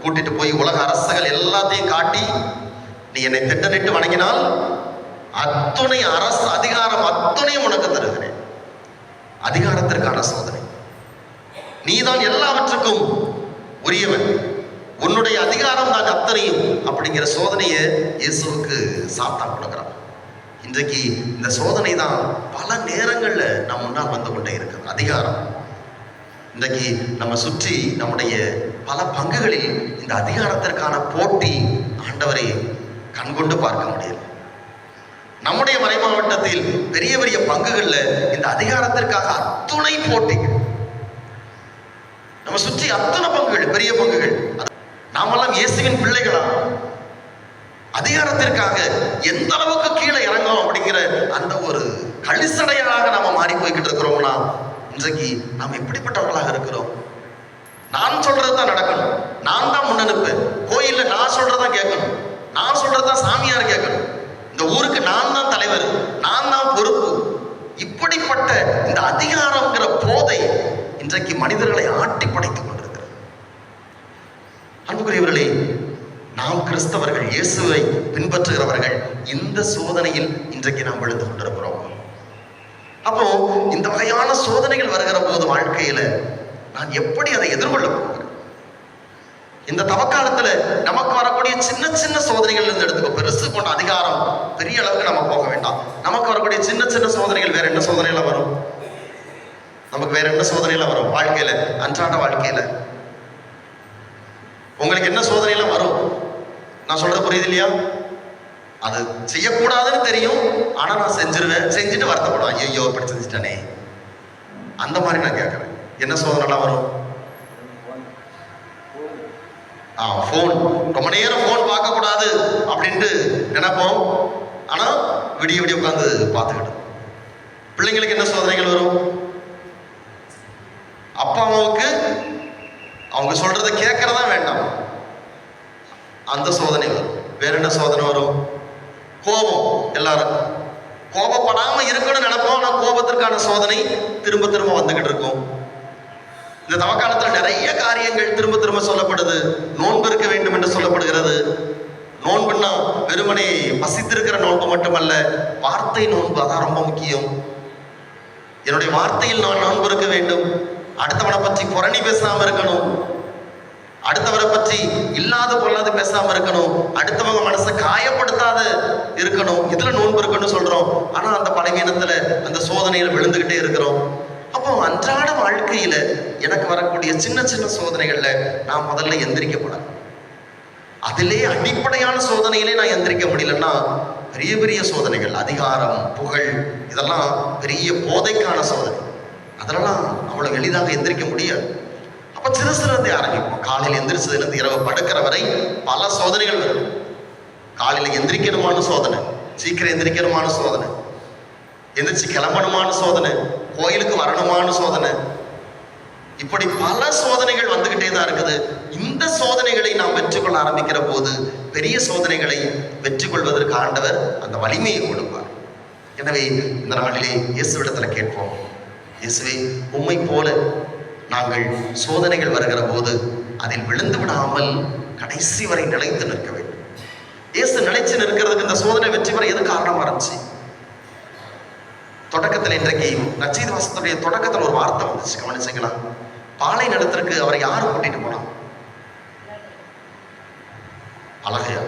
கூட்டிட்டு போய் உலக அரசுகள் எல்லாத்தையும் காட்டி, நீ என்னை திட்டமிட்டு வணங்கினால் அத்துணை அரசு அதிகாரம் அத்துணையும் உனக்கு தருகிறேன். அதிகாரத்திற்கான சோதனை. நீதான் எல்லாவற்றுக்கும் உரியவன், உன்னுடைய அதிகாரம் தான் அத்தனையும் அப்படிங்கிற சோதனையை இயேசுவுக்கு சாத்தான் கொடுக்கிறான். இன்றைக்கு இந்த சோதனை தான் பல நேரங்களில் நம் முன்னால் வந்து கொண்டே இருக்கிறது. அதிகாரம் இன்றைக்கு நம்ம சுற்றி நம்முடைய பல பங்குகளில் இந்த அதிகாரத்திற்கான போட்டி ஆண்டவரை கண்கொண்டு பார்க்க முடியல. நம்முடைய மறை மாவட்டத்தில் பெரிய பெரிய பங்குகள்ல இந்த அதிகாரத்திற்காக அத்துணை போட்டிகள், நம்ம சுற்றி அத்தனை பங்குகள், பெரிய பங்குகள். நாமெல்லாம் இயேசுவின் பிள்ளைகளா? அதிகாரத்திற்காக எந்த அளவுக்கு கீழே இறங்கும் அப்படிங்கிற அந்த ஒரு கழிசடையாக நாம மாறி போய்கிட்டு இருக்கிறோம்னா, இன்றைக்கு நாம் எப்படிப்பட்டவர்களாக இருக்கிறோம்? நான் சொல்றதுதான் நடக்கணும், நான் தான் முன்னெடுப்பேன், கோயில்ல நான் சொல்றதான் கேட்கணும், நான் சொல்றதுதான் சாமியார் கேட்கணும், இந்த ஊருக்கு நான் தான் தலைவர், நான் தான் பொறுப்பு. இப்படிப்பட்ட இந்த அதிகாரம்ங்கிற போதை இன்றைக்கு மனிதர்களை ஆட்டி படைத்துக் கொண்டிருக்கிறது. அன்புக்குரியவர்களே, நாம் கிறிஸ்தவர்கள், இயேசுவை பின்பற்றுகிறவர்கள் இந்த சோதனையில் இன்றைக்கு நாம் விழுந்து கொண்டிருக்கிறோம். அப்போ இந்த வகையான சோதனைகள் வருகிற போது வாழ்க்கையில நான் எப்படி அதை எதிர்கொள்ள போகிறேன்? இந்த தவக்காலத்துல நமக்கு வரக்கூடிய சின்ன சின்ன சோதனைகள் இருந்து எடுத்துக்கோ. பெருசு கொண்ட அதிகாரம் பெரிய அளவுக்கு நம்ம போக வேண்டாம். நமக்கு வரக்கூடிய சின்ன சின்ன சோதனைகள், வேற என்ன சோதனைலாம் வரும்? நமக்கு வேற என்ன சோதனைலாம் வரும் வாழ்க்கையில, அன்றாட வாழ்க்கையில? உங்களுக்கு என்ன சோதனைலாம் வரும்? நான் சொல்றது புரியுது இல்லையா? அது செய்யக்கூடாதுன்னு தெரியும், ஆனா நான் செஞ்சிருவேன், செஞ்சுட்டு வருத்தப்படுவேன், ஐயோ இப்படி செஞ்சுட்டானே. அந்த மாதிரி நான் கேட்கறேன், என்ன சோதனைலாம் வரும்? போன், ரொம்ப நேரம் போன் பார்க்க கூடாது அப்படின்ட்டு நினைப்போம், ஆனா விடிய விடிய உட்காந்து பார்த்துக்கிட்டோம். பிள்ளைங்களுக்கு என்ன சோதனைகள் வரும்? அப்பா அம்மாவுக்கு அவங்க சொல்றதை கேட்கறதா வேண்டாம், அந்த சோதனை வரும். வேற என்ன சோதனை வரும்? கோபம். எல்லாரும் கோபப்படாம இருக்கணும்னு நினைப்போம், ஆனா கோபத்திற்கான சோதனை திரும்ப திரும்ப வந்துகிட்டு இருக்கும். இந்த தவக்காலத்துல நிறைய காரியங்கள் திரும்ப திரும்ப சொல்லப்படுது. நோன்பு இருக்க வேண்டும் என்று சொல்லப்படுகிறது. நோன்புன்னா வெறுமனே பசித்திருக்கிற நோன்பு மட்டுமல்ல, வார்த்தை நோன்பு, அதான் ரொம்ப முக்கியம். என்னுடைய வார்த்தையில் நான் நோன்பு இருக்க வேண்டும். அடுத்தவனை பற்றி புரணி பேசாம இருக்கணும், அடுத்தவரை பற்றி இல்லாத பொல்லாது பேசாம இருக்கணும், அடுத்தவங்க மனசை காயப்படுத்தாத இருக்கணும். இதுல நோன்பு இருக்குன்னு சொல்றோம், ஆனா அந்த பலவீனத்துல அந்த சோதனையில விழுந்துகிட்டே இருக்கிறோம். அப்போ அன்றாட வாழ்க்கையில எனக்கு வரக்கூடிய சின்ன சின்ன சோதனைகள்ல நான் முதல்ல எந்திரிக்கப்படாது. அதிலே அடிப்படையான சோதனையிலே நான் எந்திரிக்க முடியலன்னா பெரிய பெரிய சோதனைகள், அதிகாரம், புகழ், இதெல்லாம் பெரிய போதைக்கான சோதனை. அதெல்லாம் அவ்வளவு எளிதாக எந்திரிக்க முடியாது. அப்ப சிறு சிறந்தே ஆரம்பிப்போம். காலையில் எந்திரிச்சதுலேருந்து இரவு படுக்கிற வரை பல சோதனைகள் வரும். காலையில் எந்திரிக்கணுமான சோதனை, சீக்கிரம் எந்திரிக்கணுமான சோதனை, எந்திரிச்சு கிளம்பணுமான சோதனை, கோயிலுக்கு வரணுமான சோதனை, இப்படி பல சோதனைகள் வந்துகிட்டே தான் இருக்குது. இந்த சோதனைகளை நாம் வெற்றி கொள்ள ஆரம்பிக்கிற போது பெரிய சோதனைகளை வெற்றி கொள்வதற்கு ஆண்டவர் அந்த வலிமையை கொடுப்பார். எனவே இந்த நாளிலே இயேசுவிடத்துல கேட்போம், இயேசுவே, உம்மை போல நாங்கள் சோதனைகள் வருகிற போது அதில் விழுந்து விடாமல் கடைசி வரை நிலைத்து நிற்க வேண்டும். இயேசு நிலைச்சு நிற்கிறதுக்கு இந்த சோதனை வெற்றி பெற எது காரணமா இருந்துச்சு? தொடக்கத்தில் இன்றைக்கு நற்செய்தி வாசகத்துடைய தொடக்கத்தில் ஒரு வார்த்தை வந்துச்சு, கவனிச்சீங்களா? பாலை நிலத்திற்கு அவரை யாரு கூட்டிட்டு போனான்? அழகையா?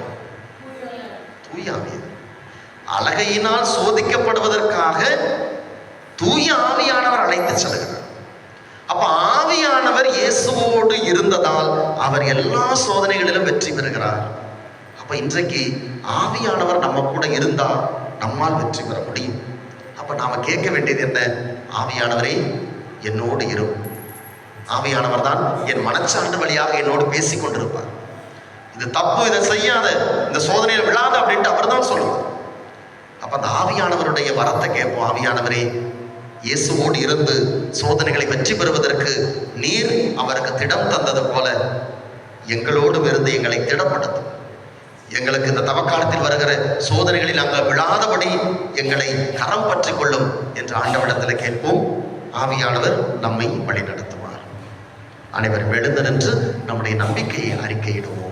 தூய ஆவியார். அழகையினால் சோதிக்கப்படுவதற்காக தூய ஆவியானவர் அழைத்து செல்கிறார். அப்ப ஆவியானவர் இயேசுவோடு இருந்ததால் அவர் எல்லா சோதனைகளிலும் வெற்றி பெறுகிறார். அப்ப இன்றைக்கு ஆவியானவர் நம்ம கூட இருந்தா நம்மால் வெற்றி பெற முடியும். அப்ப நாம கேட்க வேண்டியது என்ன? ஆவியானவரே என்னோடு இரும். ஆவியானவர் தான் என் மனச்சான்று வழியாக என்னோடு பேசிக் கொண்டிருப்பார். இது தப்பு, இதை செய்யாத, இந்த சோதனையில் விழாத அப்படின்ட்டு அவர் தான் சொல்லுவார். அப்ப அந்த ஆவியானவருடைய வரத்தை கேட்போம். ஆவியானவரே, இயேசுவோடு இருந்து சோதனைகளை வெற்றி பெறுவதற்கு நீர் அவருக்கு திடம் தந்தது போல எங்களோடு இருந்து எங்களை திடப்படுத்தும். எங்களுக்கு இந்த தவக்காலத்தில் வருகிற சோதனைகளில் நாங்கள் விழாதபடி எங்களை கரம் பற்றி கொள்ளும் என்று ஆண்டவரிடத்தில் கேட்போம். ஆவியானவர் நம்மை வழிநடத்துவார். அனைவரும் எழுந்து நின்று நம்முடைய நம்பிக்கையை அறிக்கையிடுவோம்.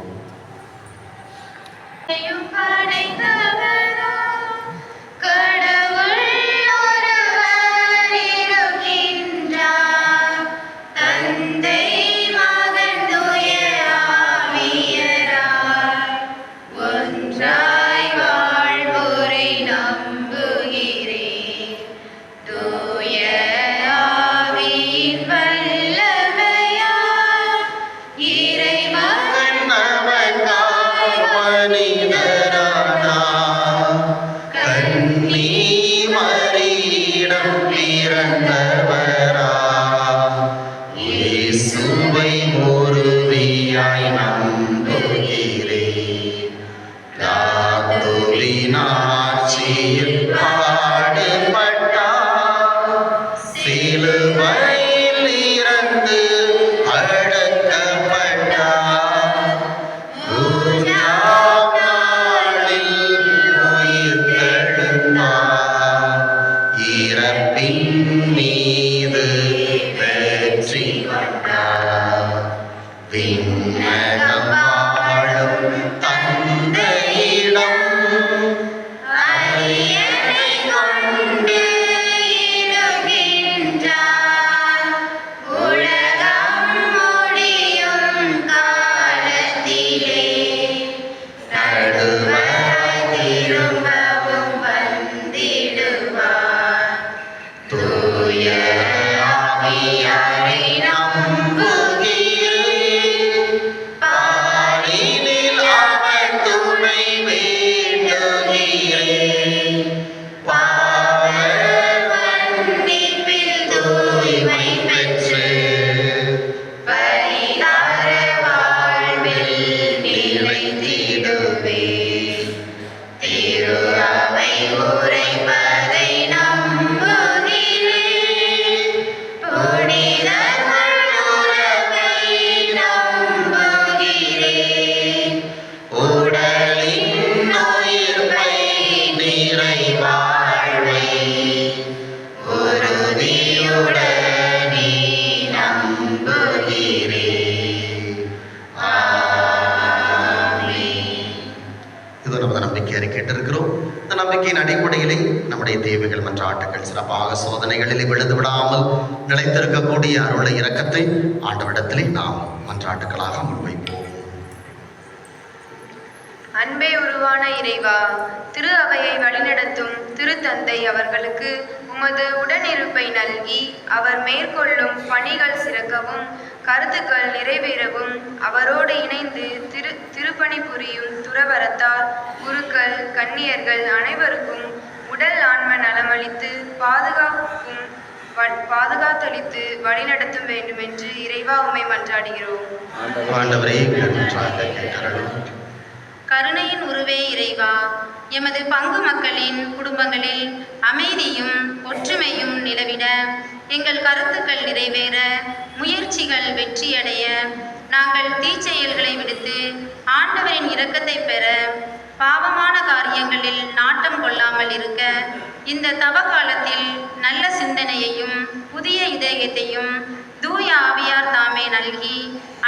ஒன்றாய் வாழ்வோரை நம்பு இயேசுவை முருவியாய் நம்புகிறேன். லாத்துவின் ஆட்சியில் பாடுபட்டார், சிலுவையில் இறந்து அடக்கப்பட்டார், மூன்றாம் நாளில் உயிர்த்தெழுந்தார், இறப்பின் மீது வெற்றி கொண்டார். விண்ணகம் வாழும் தந்தையிடம் அரியணை கொண்டு இருக்கின்றார். உலகம் முடியும் காலத்திலே நடுவராய் திரும்பவும் வந்திடுவார். தூய ஆவியாரை நம்புகிறேன். பாரினில் அவர் துணை வேண்டுகிறேன். பாவ மன்னிப்பில் தூய்மை பெற்று பரிகார வாழ்வில் நிலைத்திடுவேன். திரு அவை உரைப்பதை நம்புகிறேன். புனிதர்கள் உறவை நம்புகிறேன். உடலின் உயிர்ப்பை நிறை வாழ்வை உறுதியுடனே நம்புகிறேன். ஆமென். இது நமது நம்பிக்கை அறிக்கையிட்டிருக்கிறோம். இந்த நம்பிக்கையின் அடிப்படையிலே நம்முடைய தேவைகள் மன்றாட்டுகள் சிறப்பாக சோதனைகளில் விழுந்து விடாமல் நிலைத்திருக்கக்கூடிய அருளை இரக்கத்தை ஆண்டவரிடத்திலே நாம் மன்றாட்டுகளாக முன்வைப்போம். அன்பே உருவான இறைவா, திரு அவையை வழிநடத்தும் திருத்தந்தை அவர்களுக்கு உமது உடனிருப்பை நல்கி அவர் மேற்கொள்ளும் பணிகள் சிறக்கவும் கருத்துக்கள் நிறைவேறவும் அவரோடு இணைந்து திருப்பணி புரியும் துறவரத்தார், குருக்கள், கன்னியர்கள் அனைவருக்கும் உடல் ஆன்ம நலமளித்து பாதுகாத்தளித்து வழிநடத்தும் வேண்டும் என்று இறைவா உம்மை மன்றாடுகிறோம். ஆண்டவரே, எங்கள் மன்றாட்டை கேட்டருளும். கருணையின் உருவே இறைவா, எமது பங்கு மக்களின் குடும்பங்களில் அமைதியும் ஒற்றுமையும் நிலவிட, எங்கள் கருத்துக்கள் நிறைவேற, முயற்சிகள் வெற்றியடைய, நாங்கள் தீச்செயல்களை விடுத்து ஆண்டவரின் இரக்கத்தை பெற, பாவமான காரியங்களில் நாட்டம் கொள்ளாமல் இருக்க, இந்த தவ காலத்தில் நல்ல சிந்தனையையும் புதிய இதயத்தையும் தூய ஆவியார் தாமே நல்கி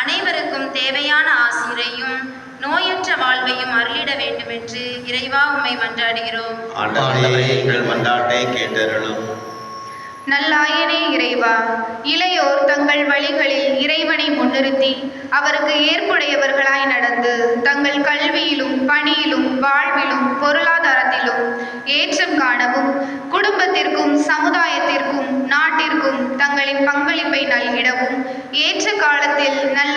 அனைவருக்கும் தேவையான ஆசிரையும் நோயற்ற வாழ்வையும் அருளிட வேண்டும் என்று இறைவா உம்மை மன்றாடுகிறோம். ஆண்டவரே, எங்கள் மன்றாட்டை கேட்டருளும். நல்லாயனே இறைவா, இளையோர் தங்கள் வழிகளில் இறைவனை முன்னிறுத்தி அவருக்கு ஏற்புடையவர்களாய் நடந்து தங்கள் கல்வியிலும் பணியிலும் வாழ்விலும் பொருளாதாரத்திலும் ஏற்றம் காணவும், குடும்பத்திற்கும் சமுதாயத்திற்கும் நாட்டிற்கும் தங்களின் பங்களிப்பை நல்கிடவும், ஏற்ற காலத்தில் நல்ல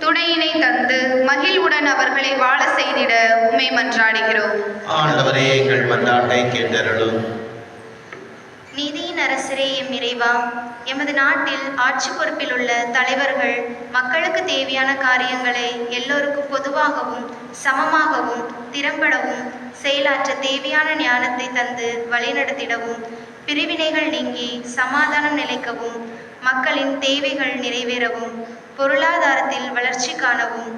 துணையினை தந்து மகிழ்வுடன் அவர்களை வாழ செய்திட உம்மை மன்றாடுகிறோம். ஆண்டவரே, எங்கள் மன்றாட்டை கேட்டருளும். நீதியின் அரசரே எம் இறைவா, எமது நாட்டில் ஆட்சி பொறுப்பில் உள்ள தலைவர்கள் மக்களுக்கு தேவையான காரியங்களை எல்லோருக்கும் பொதுவாகவும் சமமாகவும் திறம்படவும் செயலாற்ற தேவையான ஞானத்தை தந்து வழிநடத்திடவும், பிரிவினைகள் நீங்கி சமாதானம் நிலைக்கவும், மக்களின் தேவைகள் நிறைவேறவும், பொருளாதாரத்தில் வளர்ச்சி காணவும்,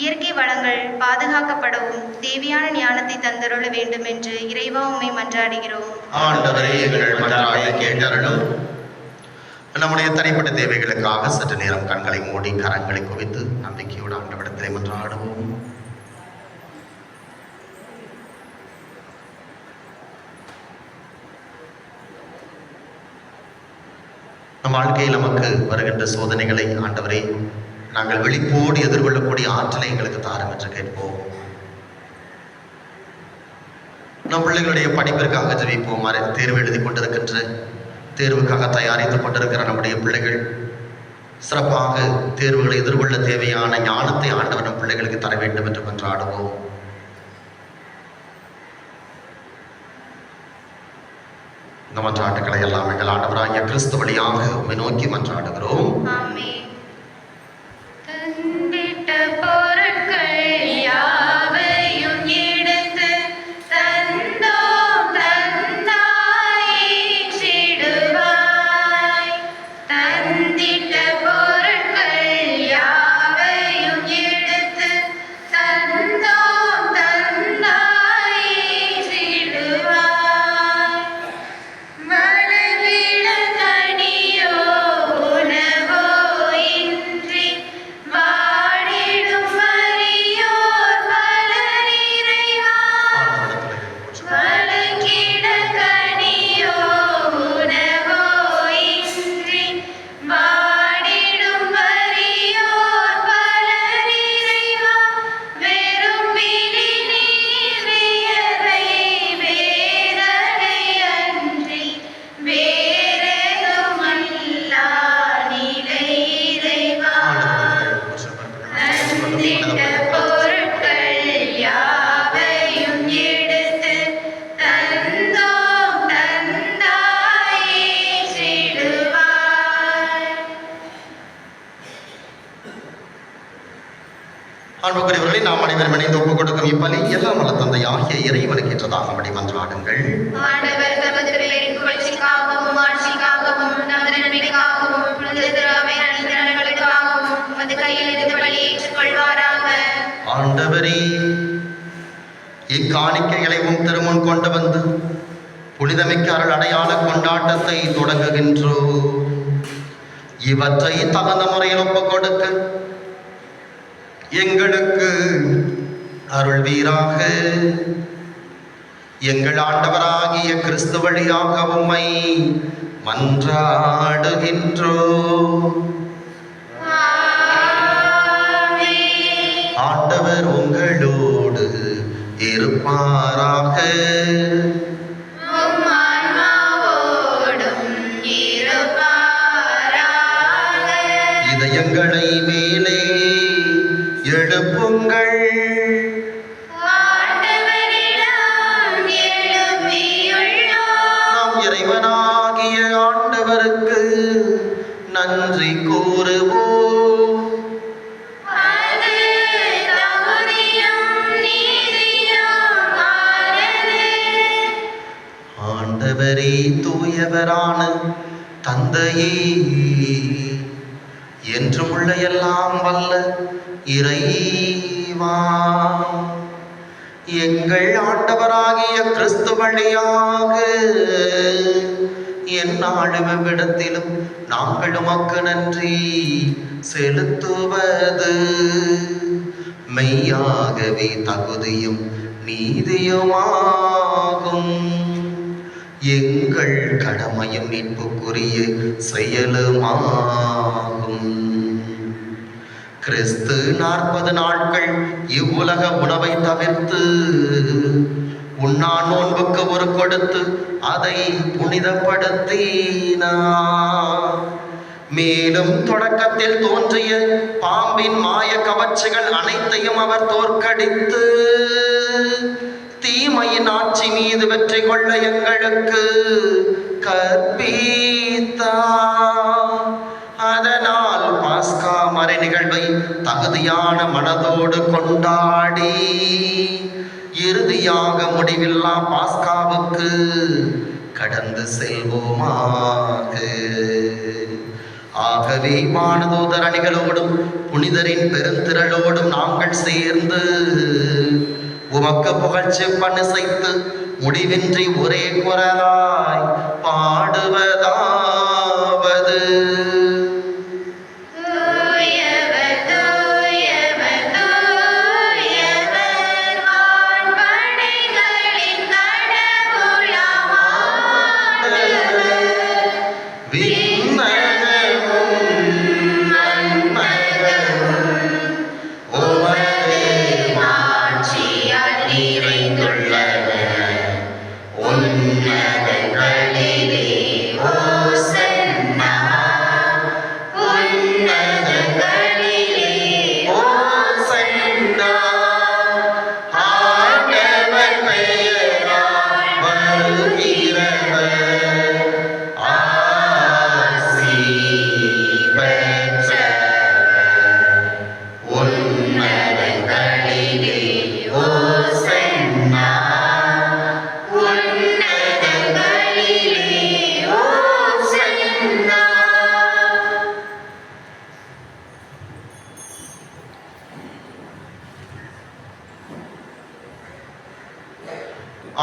இயற்கை வளங்கள் பாதுகாக்கப்படவும் தேவையான ஞானத்தை தந்தருள வேண்டும் என்று இறைவா உம்மை மன்றாடுகிறோம். ஆண்டவரே, எங்கள் மன்றாட்டை கேட்டருளும். நம்முடைய தனிப்பட்ட தேவைகளுக்காக சற்று நேரம் கண்களை மூடி கரங்களை குவித்து நம்பிக்கையோடு ஆண்டவரிடத்திலே மன்றாடுவோம். நம் வாழ்க்கையில் நமக்கு வருகின்ற சோதனைகளை ஆண்டவரே நாங்கள் விழிப்போடு எதிர்கொள்ளக்கூடிய ஆற்றலை எங்களுக்கு தாரும் என்று கேட்போம். நம் பிள்ளைகளுடைய படிப்பிற்காக ஜெபிப்போம். தேர்வு எழுதி கொண்டிருக்கின்ற தேர்வுக்காக தயாரித்துக் கொண்டிருக்கிற நம்முடைய பிள்ளைகள் சிறப்பாக தேர்வுகளை எதிர்கொள்ள தேவையான ஞானத்தை ஆண்டவர் நம் பிள்ளைகளுக்கு தர வேண்டும் என்று மன்றாடுவோம். இந்த மன்றாட்டுக்களை எல்லாம் எங்கள் ஆண்டவராகிய கிறிஸ்து வழியாக உம்மை நோக்கி மன்றாடுகிறோம். ஆமென். அன்புக்குரியவர்களை நாம் அனைவரும் இணைந்து ஒப்புக் கொடுக்கும் இப்பலி எல்லாம் வல்ல தந்தை ஆகிய இறைவனுக்கு ஏற்றதாக மன்றாடுங்கள். ஆண்டவர் தமது பெயரின் புகழ்ச்சிக்காகவும் ஆட்சிக்காகவும் நமது நன்மைக்காகவும் புனித திருஅவை அனைத்து நலன்களுக்காகவும் உமது கையில் இருந்து பலியை ஏற்றுக்கொள்வாராக. ஆண்டவரே, இக்காணிக்கைகளை உம் திருமுன் கொண்டு வந்து புனிதமிக்க அருள் அடையாள கொண்டாட்டத்தை தொடங்குகின்றோம். இவற்றை தகுந்த முறையில் ஒப்புக் கொடுக்க எங்களுக்கு அருள்வீராக. எங்கள் ஆண்டவராகிய கிறிஸ்து வழியாக உம்மை மன்றாடுகின்றோம். ஆண்டவர் உங்களோடு இருப்பாராக. இதயங்களை மேலே எழுப்புங்கள். நாம் இறைவனாகிய ஆண்டவருக்கு நன்றி கூறுவோம். ஆண்டவரே, தூயவரான தந்தையே, என்றும் உள்ள எல்லாம் வல்ல இறைவா, எங்கள் ஆண்டவராகிய கிறிஸ்து வழியாக எந்நாளும் எவ்விடத்திலும் நாங்கள் உமக்கு நன்றி செலுத்துவது மெய்யாகவே தகுதியும் நீதியுமாகும். எங்கள் கடமையும் மீட்புக்குரிய செயலுமாகும். கிறிஸ்து 40 நாட்கள் இவ்வுலக உணவை தவிர்த்து உண்ணா நோன்புக்கு ஒரு கொடுத்து அதை புனிதப்படுத்தினார். மேலும் தொடக்கத்தில் தோன்றிய பாம்பின் மாய கவர்ச்சிகள் அனைத்தையும் அவர் தோற்கடித்து தீமையின் ஆட்சி மீது வெற்றி கொள்ள எங்களுக்கு கற்பித்தார். அதனால் பாஸ்கா மறை நிகழ்வை தகுதியான மனதோடு கொண்டாடி இறுதியாக முடிவில்லா பாஸ்காவுக்கு கடந்து செல்வோமாக. ஆகவே வானதூதர் அணிகளோடும் புனிதரின் பெருந்திரளோடும் நாங்கள் சேர்ந்து உமக்கு புகழ்ச்சி பண்ணிசைத்து முடிவின்றி ஒரே குரலாய் பாடுவதாவது: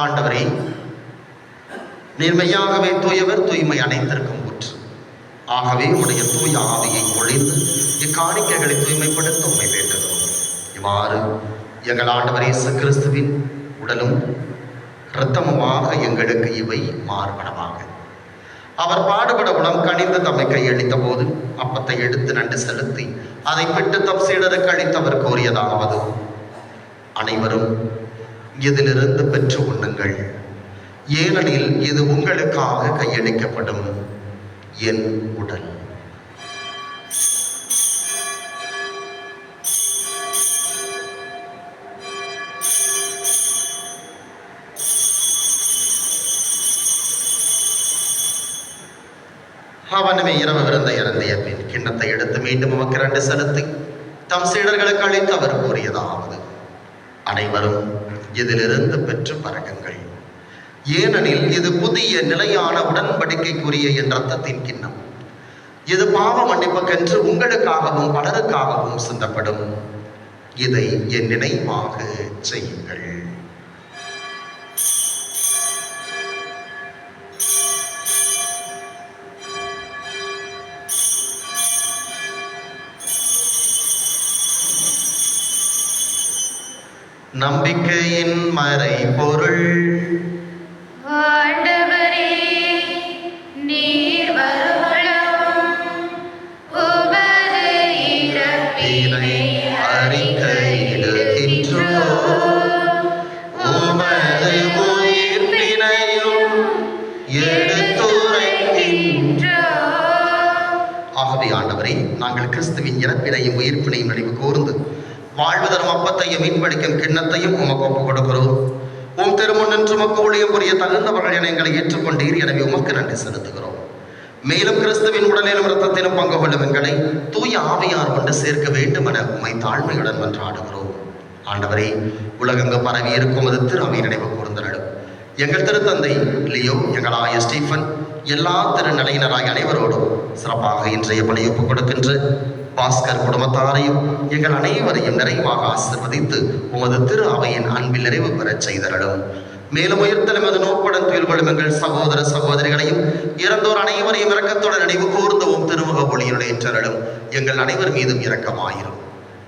ஆண்டவரே, நேர்மையாகவே தூயவர், தூய்மை அனைத்திற்கும் ஊற்று. ஆகவே உடைய தூய ஆவியை பொழிந்து இக்காணிக்கைகளை தூய்மைப்படுத்த உண்மை வேண்டுகிறோம். இவ்வாறு எங்கள் ஆண்டவர் இயேசு கிறிஸ்துவின் உடலும் இரத்தமுமாக எங்களுக்கு இவை மார்பனமாக. அவர் பாடுபட உணம் கணிந்து தம்மை கையளித்த போது அப்பத்தை எடுத்து நன்றி செலுத்தி அதை பிட்டு தம் சீடருக்கு அளித்தவர் கூறியதாவது: அனைவரும் இதிலிருந்து பெற்று உண்ணுங்கள், ஏனெனில் இது உங்களுக்காக கையளிக்கப்படும் என் உடல். அவனுமே இரவு விருந்தை இறந்திய பின் கிண்ணத்தை எடுத்து மீண்டும் உமக்கு நன்றி செலுத்தி தம் சீடர்களுக்கு அளித்து அவர் கூறியதாவது: அனைவரும் இதிலிருந்து பெற்று பருகுங்கள், ஏனெனில் இது புதிய நிலையான உடன்படிக்கைக்குரிய என் இரத்தத்தின் கிண்ணம். இது பாவ மன்னிப்புக்கென்று உங்களுக்காகவும் பலருக்காகவும் சிந்தப்படும். இதை என் நினைவாக செய்யுங்கள். நம்பிக்கையின் மறைபொருள். ஆண்டவரே, நீர் வருமளவும் உமது இறப்பினை அறிக்கையிடுகின்றோம், உமது உயிர்ப்பினையும் எடுத்துரைக்கின்றோம். ஆகவே ஆண்டவரே, நாங்கள் கிறிஸ்துவின் இறப்பினையும் உயிர்ப்பினையும் நினைவு கூர்ந்து வாழ்வு தரும் அப்பத்தையும் மீன்படிக்கும் கிண்ணத்தையும் உமக்கு ஒப்புக் கொடுக்கிறோம். உம் திருமுன் நின்று உமக்கு ஊழியம் புரிய தகுந்தவர்கள் என எங்களை ஏற்றுக்கொண்டீர். எனவே உமக்கு நன்றி செலுத்துகிறோம். மேலும் கிறிஸ்துவின் உடலிலும் இரத்தத்திலும் பங்கு கொள்ளும் எங்களை தூய ஆவியார் கொண்டு சேர்க்க வேண்டும் என உம்மை தாழ்மையுடன் மன்றாடுகிறோம். ஆண்டவரே, உலகெங்கு பரவி இருக்கும் அது திரு அவை நினைவு கூர்ந்தருளும். எங்கள் திருத்தந்தை லியோ, எங்களாய ஸ்டீஃபன், எல்லா திருநிலையினராய் அனைவரோடும் சிறப்பாக இன்றைய பணி ஒப்புக் கொடுக்கின்ற பாஸ்கர் குடும்பத்தாரையும் எங்கள் அனைவரையும் நிறைவாக ஆசிர்வதித்து உமது திரு அவையின் அன்பில் நிறைவு பெறச் செய்தருளும். மேலும் உயர்த்தலும் அது நோக்குடன் துயில் கொள்ளும் எங்கள் சகோதர சகோதரிகளையும் இறந்தோர் அனைவரையும் இரக்கத்துடன் நினைவு கூர்ந்தவும் திருமுக ஒளியினுடைய ஏற்றருளும். எங்கள் அனைவர் மீதும் இரக்கமாயிரும்.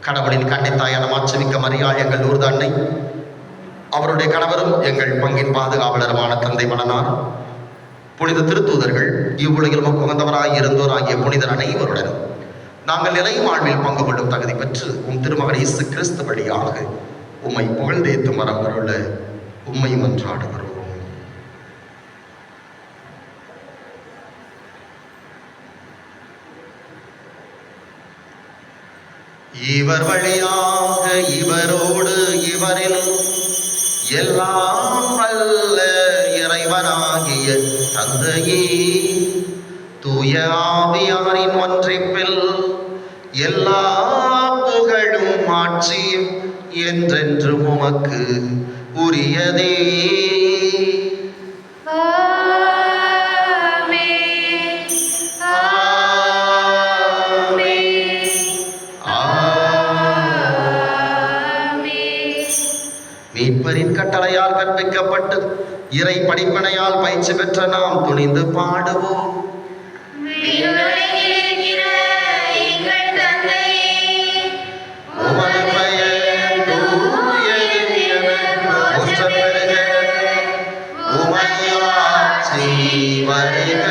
கடவுளின் கன்னித்தாயான மாட்சிமிக்க மரியாள் எங்கள் ஊர்த அன்னை, அவருடைய கணவரும் எங்கள் பங்கின் பாதுகாவலருமான தந்தை மலனார், புனித திருத்தூதர்கள், இவ்வுலகில் உகந்தவராய் இருந்தோர் ஆகிய புனிதர் அனைவருடனும் நாங்கள் நிலை வாழ்வில் பங்கு கொள்ளும் தகுதி பெற்று உம் திருமகன் இயேசு கிறிஸ்து வழியாக உம்மை புகழ்ந்தேத்து மரங்களுள்ள உம்மை மன்றாடுகிறோம். இவர் வழியாக இவரோடு இவரில் எல்லாம் வல்ல இறைவனாகிய தந்தையே, தூய ஆவியாரின் ஒன்றிப்பில் எல்லா புகழும் ஆட்சியும் என்றென்றும் உமக்கு உரியதே. ஆமென். ஆமென். ஆமென். மீட்பரின் கட்டளையால் கற்பிக்கப்பட்டு இறை படிப்பினையால் பயிற்சி பெற்ற நாம் துணிந்து பாடுவோம். விண்ணுலகில் இருக்கிற எங்கள் தந்தையே, உமது பெயர் தூயது என போற்றப் பெறுக. உமது ஆட்சி வருக.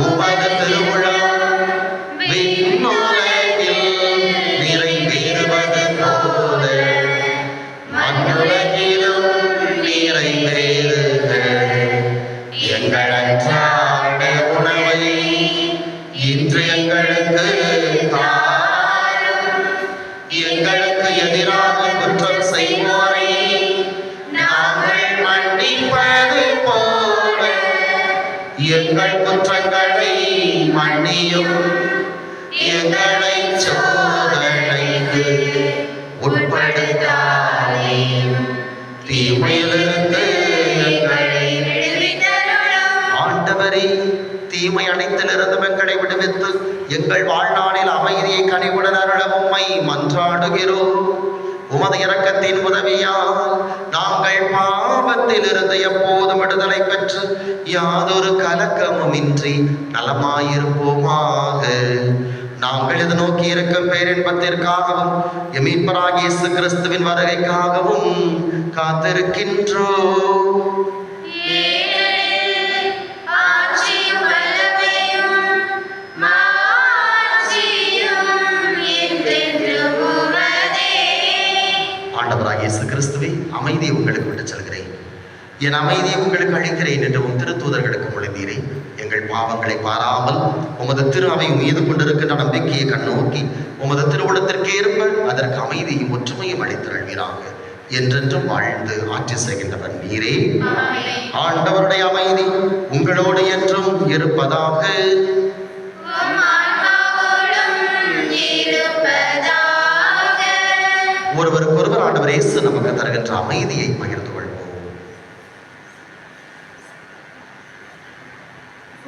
உமது திருவுளம் விண்ணுலகில் நிறைவேறுவது போல மண்ணுலகிலும் நிறைவேறுக. எங்கள் அன்றாட உணவை இன்று எங்களுக்கு தாரும். எங்களுக்கு எதிராக குற்றம் செய்வோரை நாங்கள் மன்னிப்பது போல எங்கள் குற்றங்களை மன்னியும். எங்களை சோதனைக்கு உட்படுத்தாதேயும், தீமையிலிருந்து எங்களை விடுவித்தருளும். ஆண்டவரே, தீமை அனைத்திலிருந்தும் எங்களை விடுவித்து எங்கள் வாழ்நாளில் அமைதியை கனிவுடன் அருள உம்மை மன்றாடுகிறோம். உமது இரக்கத்தின் உதவியால் நாங்கள் பாவத்திலிருந்து எப்போதும் விடுதலை பெற்று யாதொரு கலக்கமும் இன்றி நலமாயிருப்போமாக. நாங்கள் இது நோக்கி இருக்கும் பேரின்பத்திற்காகவும் மீட்பராகிய இயேசு கிறிஸ்துவின் வருகைக்காகவும் காத்திருக்கின்றோம். ஏனெனில் ஆட்சியும் வல்லமையும் மாட்சியும் என்றென்றும் உமதே. ஆண்டவராகிய இயேசு கிறிஸ்துவே, அமைதியை உங்களுக்கு விட்டுச் செல்கிறேன், என் அமைதியை உங்களுக்கு அளிக்கிறேன் என்று உம் திருத்தூதர்களுக்கு மொழிந்தீரே. எங்கள் பாவங்களை பாராமல் உமது திரு அவை மீது கொண்டிருக்கின்ற நம்பிக்கையை கண்ணோக்கி உமது திருவுளத்திற்கு ஏற்ப அதற்கு அமைதியும் ஒற்றுமையும் அளித்தருள்வீராக. என்றென்றும் வாழ்ந்து ஆட்சி செய்கின்றவர் நீரே. ஆண்டவருடைய அமைதி உங்களோடு என்றும் இருப்பதாக. உம் ஆன்மாவோடும் இருப்பதாக. ஒருவருக்கொருவர் ஆண்டவர் இயேசு நமக்கு தருகின்ற அமைதியை பகிர்ந்து கொள்வோம்.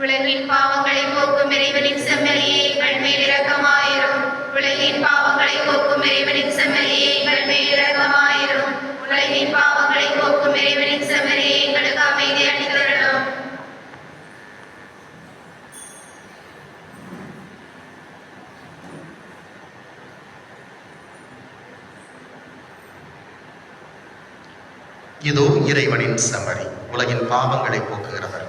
உலகின் பாவங்களை போக்கும் இறைவனின் செம்மறியே எங்கள் மேல் இரக்கமாயிரும். உலகின் பாவங்களை போக்கும் இறைவனின் செம்மறியே எங்கள் மேல் இரக்கமாயிரும். உலகின் பாவங்களை போக்கும் இறைவனின் செம்மறியே எங்களுக்கு அமைதி அளித்தருளும். இதோ இறைவனின் செம்மறி, உலகின் பாவங்களை போக்குகிறவர்,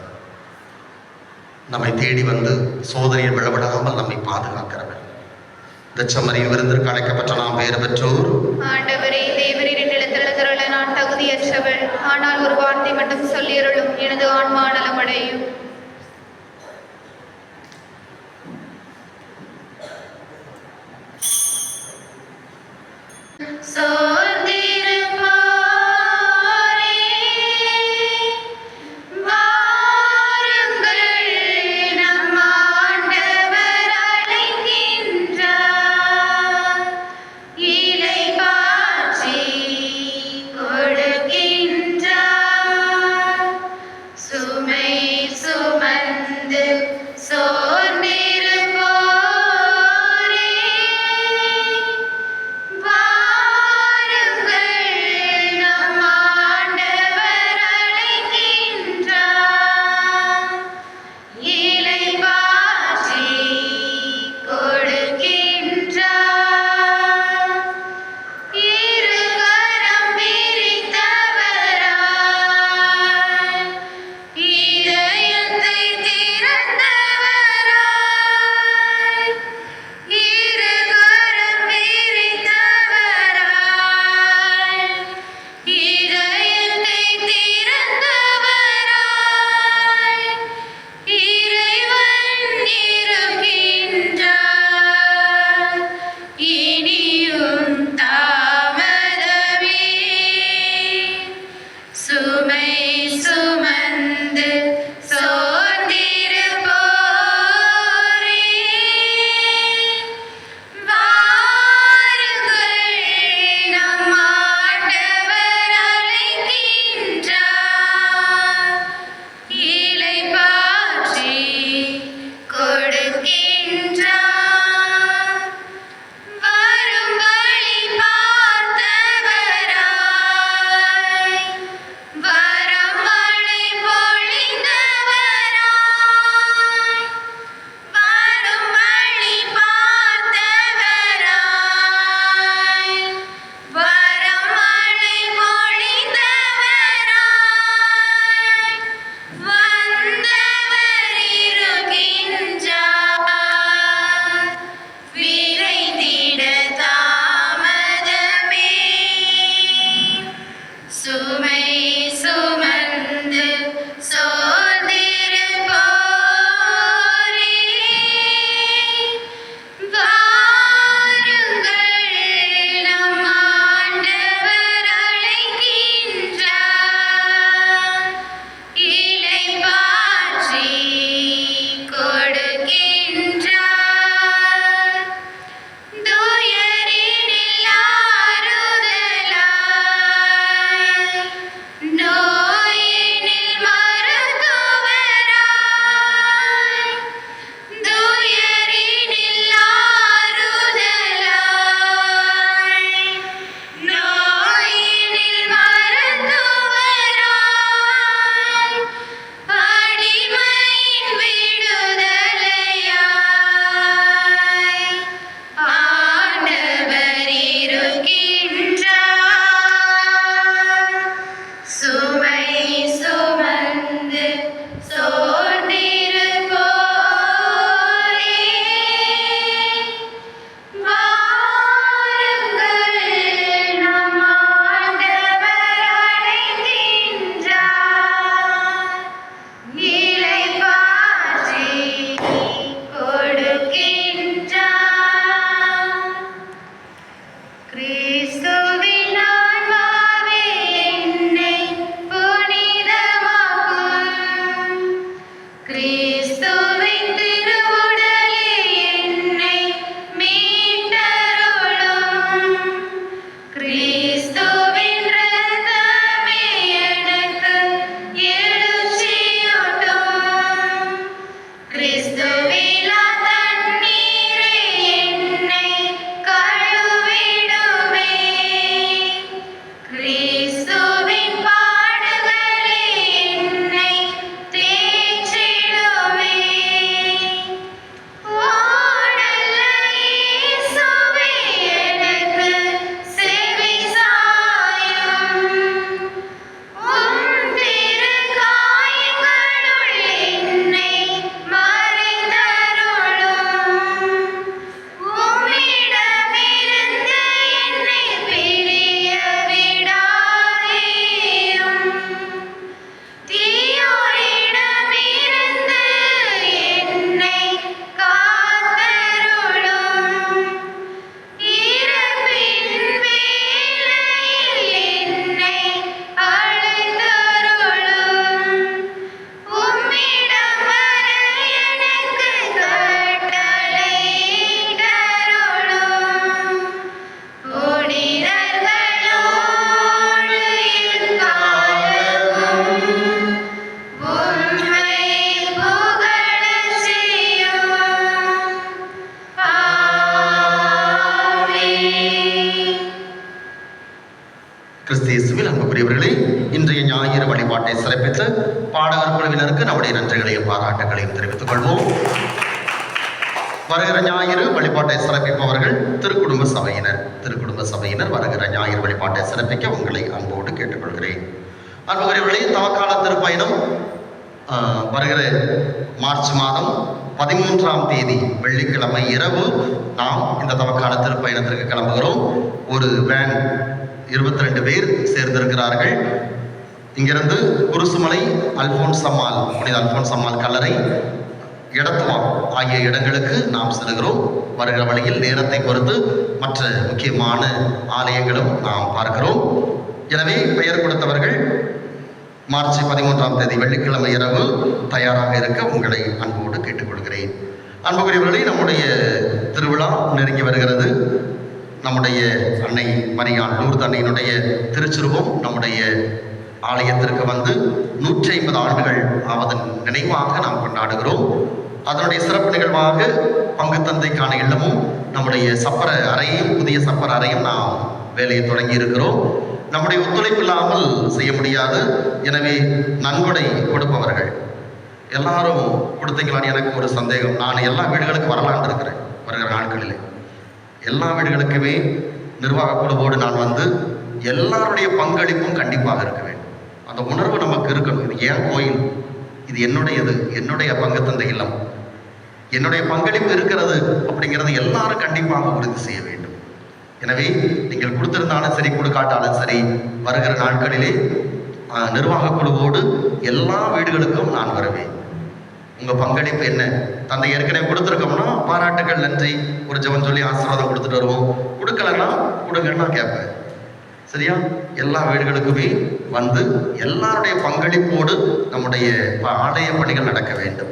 நம்மை தேடி வந்து சோதனையில் விழவிடாமல் நம்மை பாதுகாக்கிறவர். இந்த செம்மறியின் விருந்திற்கு அழைக்கப்பட்ட நாம் வேறு பெற்றோர். ஆண்டவரே, தேவரீர் நிலத்திருள நான் தகுதியற்றவள், ஆனால் ஒரு வார்த்தை மட்டும் சொல்லியருளும், எனது ஆன்மா நலமடையும். So அன்புக்குரியவர்களே, இன்றைய ஞாயிறு வழிபாட்டை சிறப்பித்து பாடகர் குழுவினருக்கு நம்முடைய நன்றிகளையும் பாராட்டுகளையும் தெரிவித்துக் கொள்வோம். வருகிற ஞாயிறு வழிபாட்டை சிறப்பிப்பவர்கள் திருக்குடும்ப சபையினர் வருகிற ஞாயிறு வழிபாட்டை சிறப்பிக்க உங்களை அன்போடு கேட்டுக்கொள்கிறேன். அன்புக்குரியவர்களே, தவக்கால திருப்பயணம் வருகிற மார்ச் மாதம் 13ஆம் தேதி வெள்ளிக்கிழமை இரவு நாம் இந்த தவக்கால திருப்பயணத்திற்கு கிளம்புகிறோம். ஒரு வேன் 22 பேர் சேர்ந்திருக்கிறார்கள். இங்கிருந்து குருசுமலை புனித அல்போன்ஸ் அம்மாள் கல்லறை, எடத்துவான் ஆகிய இடங்களுக்கு நாம் செல்கிறோம். வருகிற வழியில் நேரத்தை பொறுத்து மற்ற முக்கியமான ஆலயங்களும் நாம் பார்க்கிறோம். எனவே பெயர் கொடுத்தவர்கள் மார்ச் 13ஆம் தேதி வெள்ளிக்கிழமை இரவு தயாராக இருக்க உங்களை அன்போடு கேட்டுக்கொள்கிறேன். அன்புக்குரியவர்களே, நம்முடைய திருவிழா நெருங்கி வருகிறது. நம்முடைய அன்னை மரியாள் லூர்து அன்னையினுடைய திருச்சுருவம் நம்முடைய ஆலயத்திற்கு வந்து 150 ஆண்டுகள் ஆவதன் நினைவாக நாம் கொண்டாடுகிறோம். அதனுடைய சிறப்பு நிகழ்வாக பங்கு தந்தைக்கான இல்லமும் நம்முடைய சப்பர அறையும் புதிய சப்பர அறையும் நாம் வேலையை தொடங்கி இருக்கிறோம். நம்முடைய ஒத்துழைப்பு இல்லாமல் செய்ய முடியாது. எனவே நன்கொடை கொடுப்பவர்கள் எல்லாரும் கொடுத்தீங்களான்னு எனக்கு ஒரு சந்தேகம். நான் எல்லா வீடுகளுக்கு வரலான்னு இருக்கிறேன். வருகிற நாட்களில் எல்லா வீடுகளுக்குமே நிர்வாக குழுவோடு நான் வந்து எல்லாருடைய பங்களிப்பும் கண்டிப்பாக இருக்க வேண்டும். அந்த உணர்வு நமக்கு இருக்கணும். இது ஏன் கோயில், இது என்னுடைய பங்கு தந்தை இல்லம், என்னுடைய பங்களிப்பு இருக்கிறது அப்படிங்கிறது எல்லாரும் கண்டிப்பாக உறுதி செய்ய வேண்டும். எனவே நீங்கள் கொடுத்திருந்தாலும் சரி கொடுக்காட்டாலும் சரி வருகிற நாட்களிலே நிர்வாக குழுவோடு எல்லா வீடுகளுக்கும் நான் வருவேன். உங்கள் பங்களிப்பு என்ன? தந்தை ஏற்கனவே கொடுத்துருக்கோம்னா பாராட்டுகள், நன்றி, ஒரு ஜெபம் சொல்லி ஆசீர்வாதம் கொடுத்துட்டு வருவோம். கொடுக்கலன்னா கொடுங்கன்னா கேட்பேன். சரியா? எல்லா வீடுகளுக்குமே வந்து எல்லாருடைய பங்களிப்போடு நம்முடைய ஆலய பணிகள் நடக்க வேண்டும்.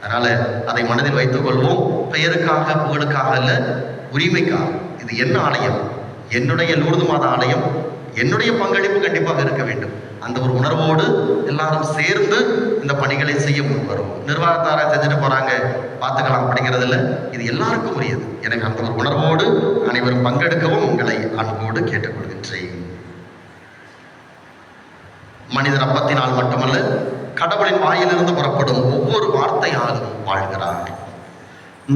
அதனால அதை மனதில் வைத்துக் கொள்வோம். பெயருக்காக புகழுக்காக அல்ல, உரிமைக்காக. இது என்ன ஆலயம், என்னுடைய லூர்து மாதா ஆலயம், என்னுடைய பங்களிப்பு கண்டிப்பாக இருக்க வேண்டும். அந்த ஒரு உணர்வோடு எல்லாரும் சேர்ந்து இந்த பணிகளை செய்ய முன் வரும். நிர்வாகத்தாரை செஞ்சுட்டு போறாங்க பார்த்துக்கலாம் அப்படிங்கிறது இல்லை, இது எல்லாருக்கும் உரியது. எனக்கு அந்த ஒரு உணர்வோடு அனைவரும் பங்கெடுக்கவும் உங்களை அன்போடு கேட்டுக்கொள்கின்றேன். மனிதர் அப்பத்தினால் மட்டுமல்ல, கடவுளின் வாயிலிருந்து புறப்படும் ஒவ்வொரு வார்த்தையாலும் வாழ்கிறார்.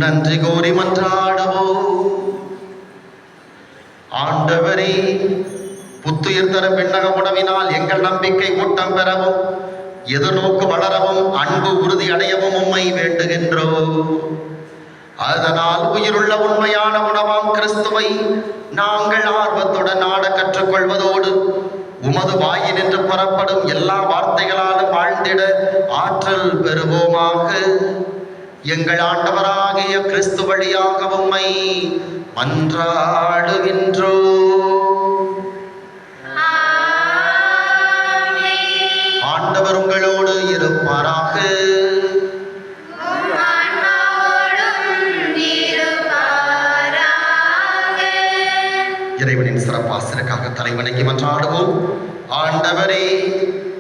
நன்றி கூறி மன்றாடுவோம். ஆண்டவரே, புத்துயிர் தர விண்ணக உணவினால் எங்கள் நம்பிக்கை ஊட்டம் பெறவும் எதிர்நோக்கு வளரவும் அன்பு உறுதி அடையவும் உம்மை வேண்டுகின்றோம். அதனால் உயிருள்ள உண்மையான உணவாம் கிறிஸ்துவை நாங்கள் ஆர்வத்துடன் நாட கற்றுக்கொள்வதோடு உமது வாயினின்று புறப்படும் எல்லா வார்த்தைகளாலும் வாழ்ந்திட ஆற்றல் பெறுவோமாக. எங்கள் ஆண்டவராகிய கிறிஸ்து வழியாக உம்மை மன்றாடுகின்றோம். ஆண்டவர் உங்களோடு இருப்பாராக. இறைவனின் சிறப்பாசிற்காக தலைவணங்கி மன்றாடுவோம். ஆண்டவரே,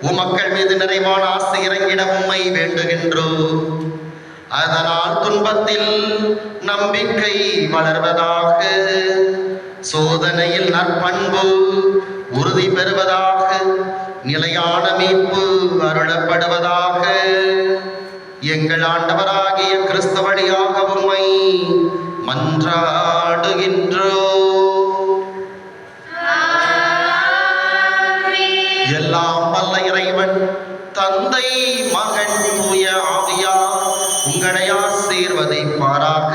உமக்கள் மீது நிறைவான ஆசை இறங்கிட உம்மை வேண்டுகின்றோம். அதனால் துன்பத்தில் நம்பிக்கை வளர்வதாக, சோதனையில் நற்பண்பு உறுதி பெறுவதாக, நிலையான மீட்பு அருளப்படுவதாக. எங்கள் ஆண்டவராகிய கிறிஸ்து வழியாக உம்மை மன்றாடுகின்றோம். எல்லாம் வல்ல இறைவன் தந்தை, மகன், தூய ஆவியார் உங்களை ஆசீர்வதிப்பாராக.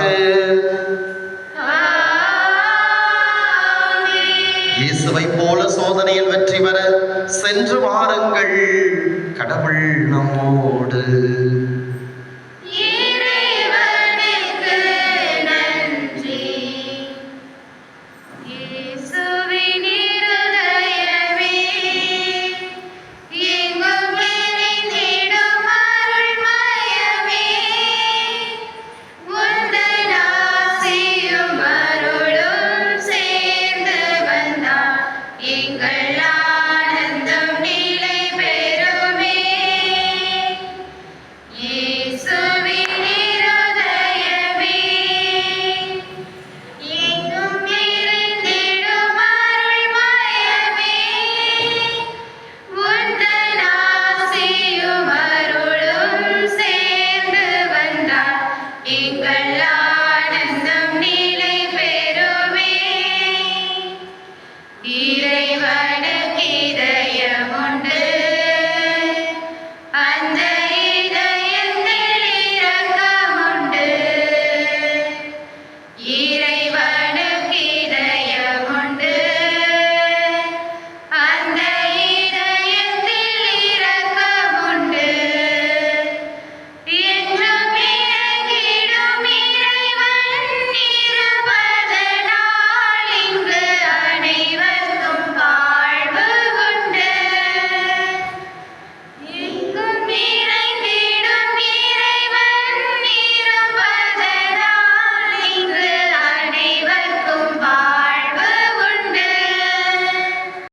இயேசுவை போல சோதனையில் வெற்றி பெற சென்று வாருங்கள். கடவுள் நம்மோடு.